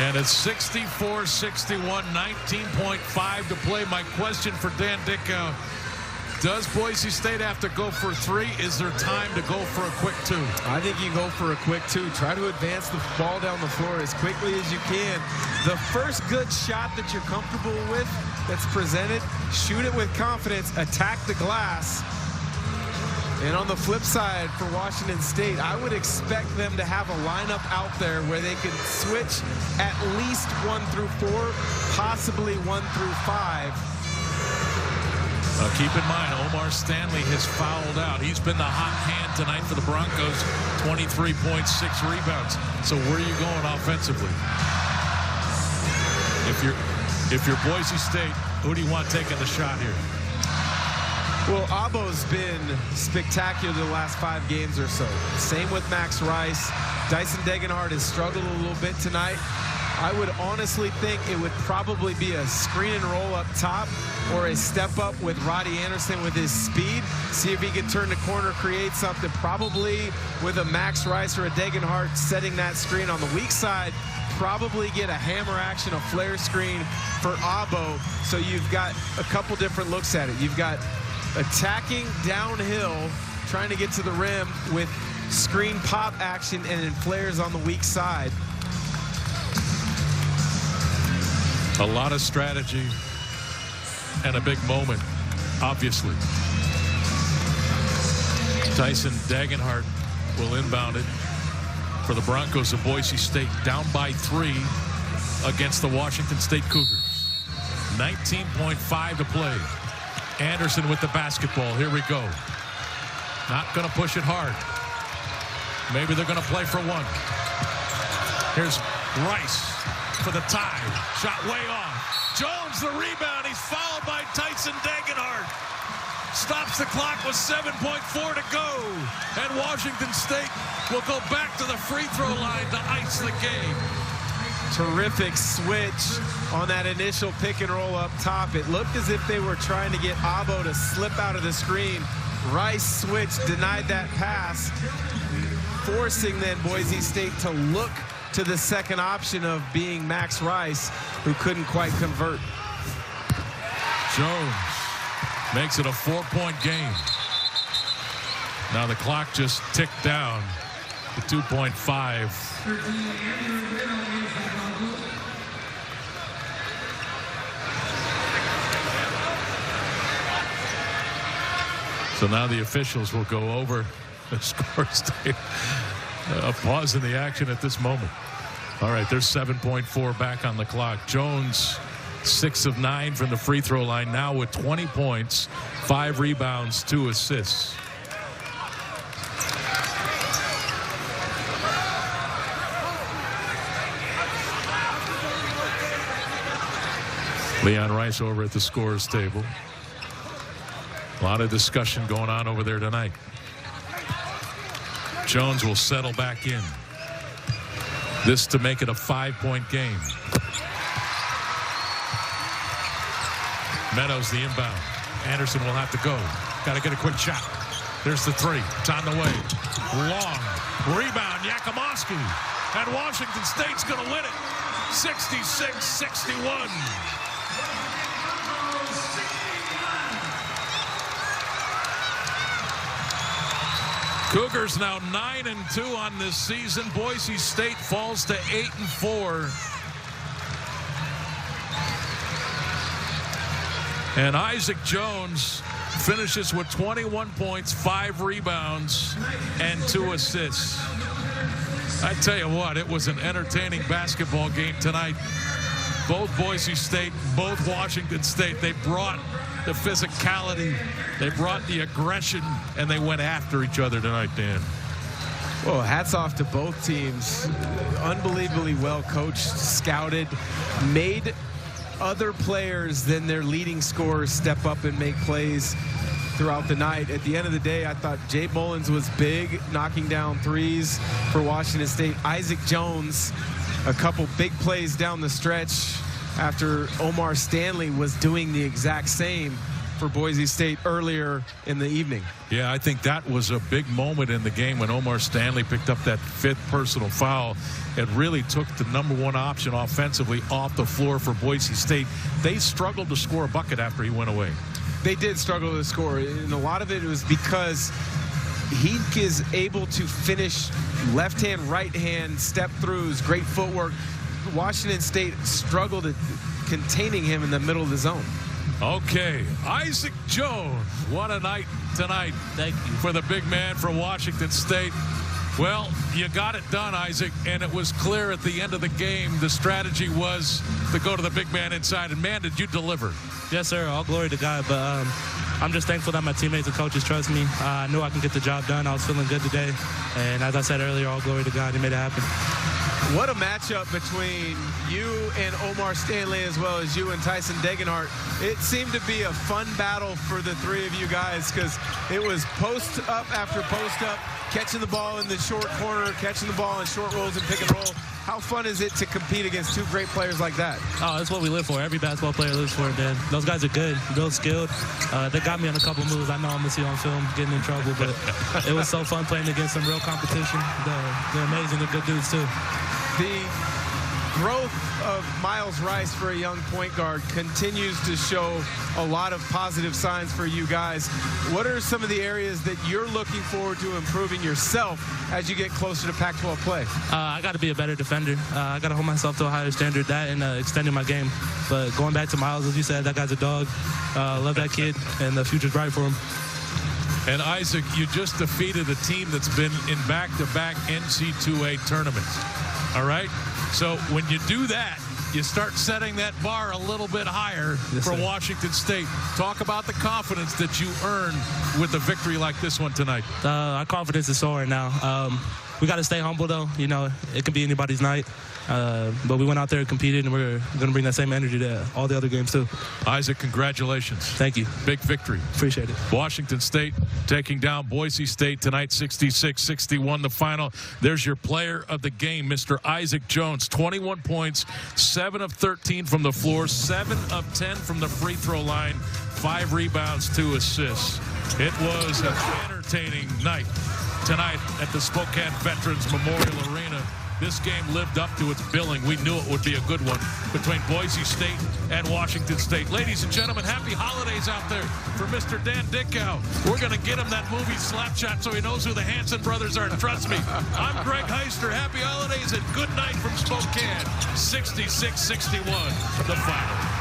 And it's 64-61, 19.5 to play. My question for Dan Dickow, does Boise State have to go for 3? Is there time to go for a quick 2? I think you go for a quick 2. Try to advance the ball down the floor as quickly as you can. The first good shot that you're comfortable with that's presented, shoot it with confidence, attack the glass. And on the flip side for Washington State, I would expect them to have a lineup out there where they could switch at least 1 through 4, possibly 1 through 5. Keep in mind, Omar Stanley has fouled out. He's been the hot hand tonight for the Broncos, 23 points, 6 rebounds. So where are you going offensively? If you're Boise State, who do you want taking the shot here? Well, Abo's been spectacular the last 5 games or so. Same with Max Rice. Dyson Degenhardt has struggled a little bit tonight. I would honestly think it would probably be a screen and roll up top or a step up with Roddy Anderson with his speed. See if he can turn the corner, create something, probably with a Max Rice or a Degenhardt setting that screen on the weak side. Probably get a hammer action, a flare screen for Abo. So you've got a couple different looks at it. You've got attacking downhill, trying to get to the rim with screen pop action and then flares on the weak side. A lot of strategy and a big moment, obviously. Dyson Degenhardt will inbound it for the Broncos of Boise State, down by 3 against the Washington State Cougars. 19.5 to play. Anderson with the basketball. Here we go. Not going to push it hard. Maybe they're going to play for 1. Here's Rice for the tie. Shot way off. Jones the rebound. He's fouled by Dyson Degenhardt. Stops the clock with 7.4 to go. And Washington State will go back to the free throw line to ice the game. Terrific switch on that initial pick and roll up top. It looked as if they were trying to get Abo to slip out of the screen. Rice switched, denied that pass, forcing then Boise State to look to the second option of being Max Rice, who couldn't quite convert. Jones makes it a 4-point game. Now the clock just ticked down to 2.5. So now the officials will go over the score state. A pause in the action at this moment. All right, there's 7.4 back on the clock. Jones, 6 of 9 from the free throw line, now with 20 points, 5 rebounds, 2 assists. Leon Rice over at the scorer's table. A lot of discussion going on over there tonight. Jones will settle back in. This to make it a 5-point game. Meadows the inbound. Anderson will have to go. Got to get a quick shot. There's the 3. It's on the way. Long rebound. Yakimovsky. And Washington State's going to win it. 66-61. Cougars now 9-2 on this season. Boise State falls to 8-4. And Isaac Jones finishes with 21 points, 5 rebounds, and 2 assists. I tell you what, it was an entertaining basketball game tonight. Both Boise State, both Washington State, they brought the physicality, they brought the aggression, and they went after each other tonight, Dan. Well, hats off to both teams. Unbelievably well coached, scouted, made other players than their leading scorers step up and make plays throughout the night. At the end of the day, I thought Jay Mullins was big, knocking down threes for Washington State. Isaac Jones, a couple big plays down the stretch after Omar Stanley was doing the exact same for Boise State earlier in the evening. Yeah, I think that was a big moment in the game when Omar Stanley picked up that 5th personal foul. It really took the #1 option offensively off the floor for Boise State. They struggled to score a bucket after he went away. They did struggle to score, and a lot of it was because he is able to finish left hand, right hand, step throughs, great footwork. Washington State struggled at containing him in the middle of the zone. Okay, Isaac Jones, what a night tonight. Thank you. For the big man for Washington State. Well, you got it done, Isaac, and it was clear at the end of the game the strategy was to go to the big man inside, and man, did you deliver. Yes, sir. All glory to God, but I'm just thankful that my teammates and coaches trust me. I knew I can get the job done. I was feeling good today, and as I said earlier, all glory to God. He made it happen. What a matchup between you and Omar Stanley, as well as you and Tyson Degenhart. It seemed to be a fun battle for the three of you guys, because it was post up after post up, catching the ball in the short corner, catching the ball in short rolls and pick and roll. How fun is it to compete against two great players like that? Oh, that's what we live for. Every basketball player lives for it, man. Those guys are good, real skilled. They got me on a couple moves. I know I'm going to see on film getting in trouble, but it was so fun playing against some real competition. They're amazing. They're good dudes, too. The growth of Miles Rice for a young point guard continues to show a lot of positive signs for you guys. What are some of the areas that you're looking forward to improving yourself as you get closer to Pac-12 play? I got to be a better defender. I got to hold myself to a higher standard, that and extending my game. But going back to Miles, as you said, that guy's a dog. Love that kid, and the future's bright for him. And Isaac, you just defeated a team that's been in back-to-back NCAA tournaments. All right? So when you do that, you start setting that bar a little bit higher for Washington State. Talk about the confidence that you earned with a victory like this one tonight. Our confidence is soaring now. We got to stay humble, though. You know, it can be anybody's night. But we went out there and competed, and we're going to bring that same energy to all the other games, too. Isaac, congratulations. Thank you. Big victory. Appreciate it. Washington State taking down Boise State tonight, 66-61 the final. There's your player of the game, Mr. Isaac Jones. 21 points, 7 of 13 from the floor, 7 of 10 from the free throw line, 5 rebounds, 2 assists. It was an entertaining night tonight at the Spokane Veterans Memorial Arena. This game lived up to its billing. We knew it would be a good one between Boise State and Washington State. Ladies and gentlemen, happy holidays out there for Mr. Dan Dickow. We're going to get him that movie Slapshot so he knows who the Hanson brothers are. And trust me, I'm Greg Heister. Happy holidays and good night from Spokane. 66-61, the final.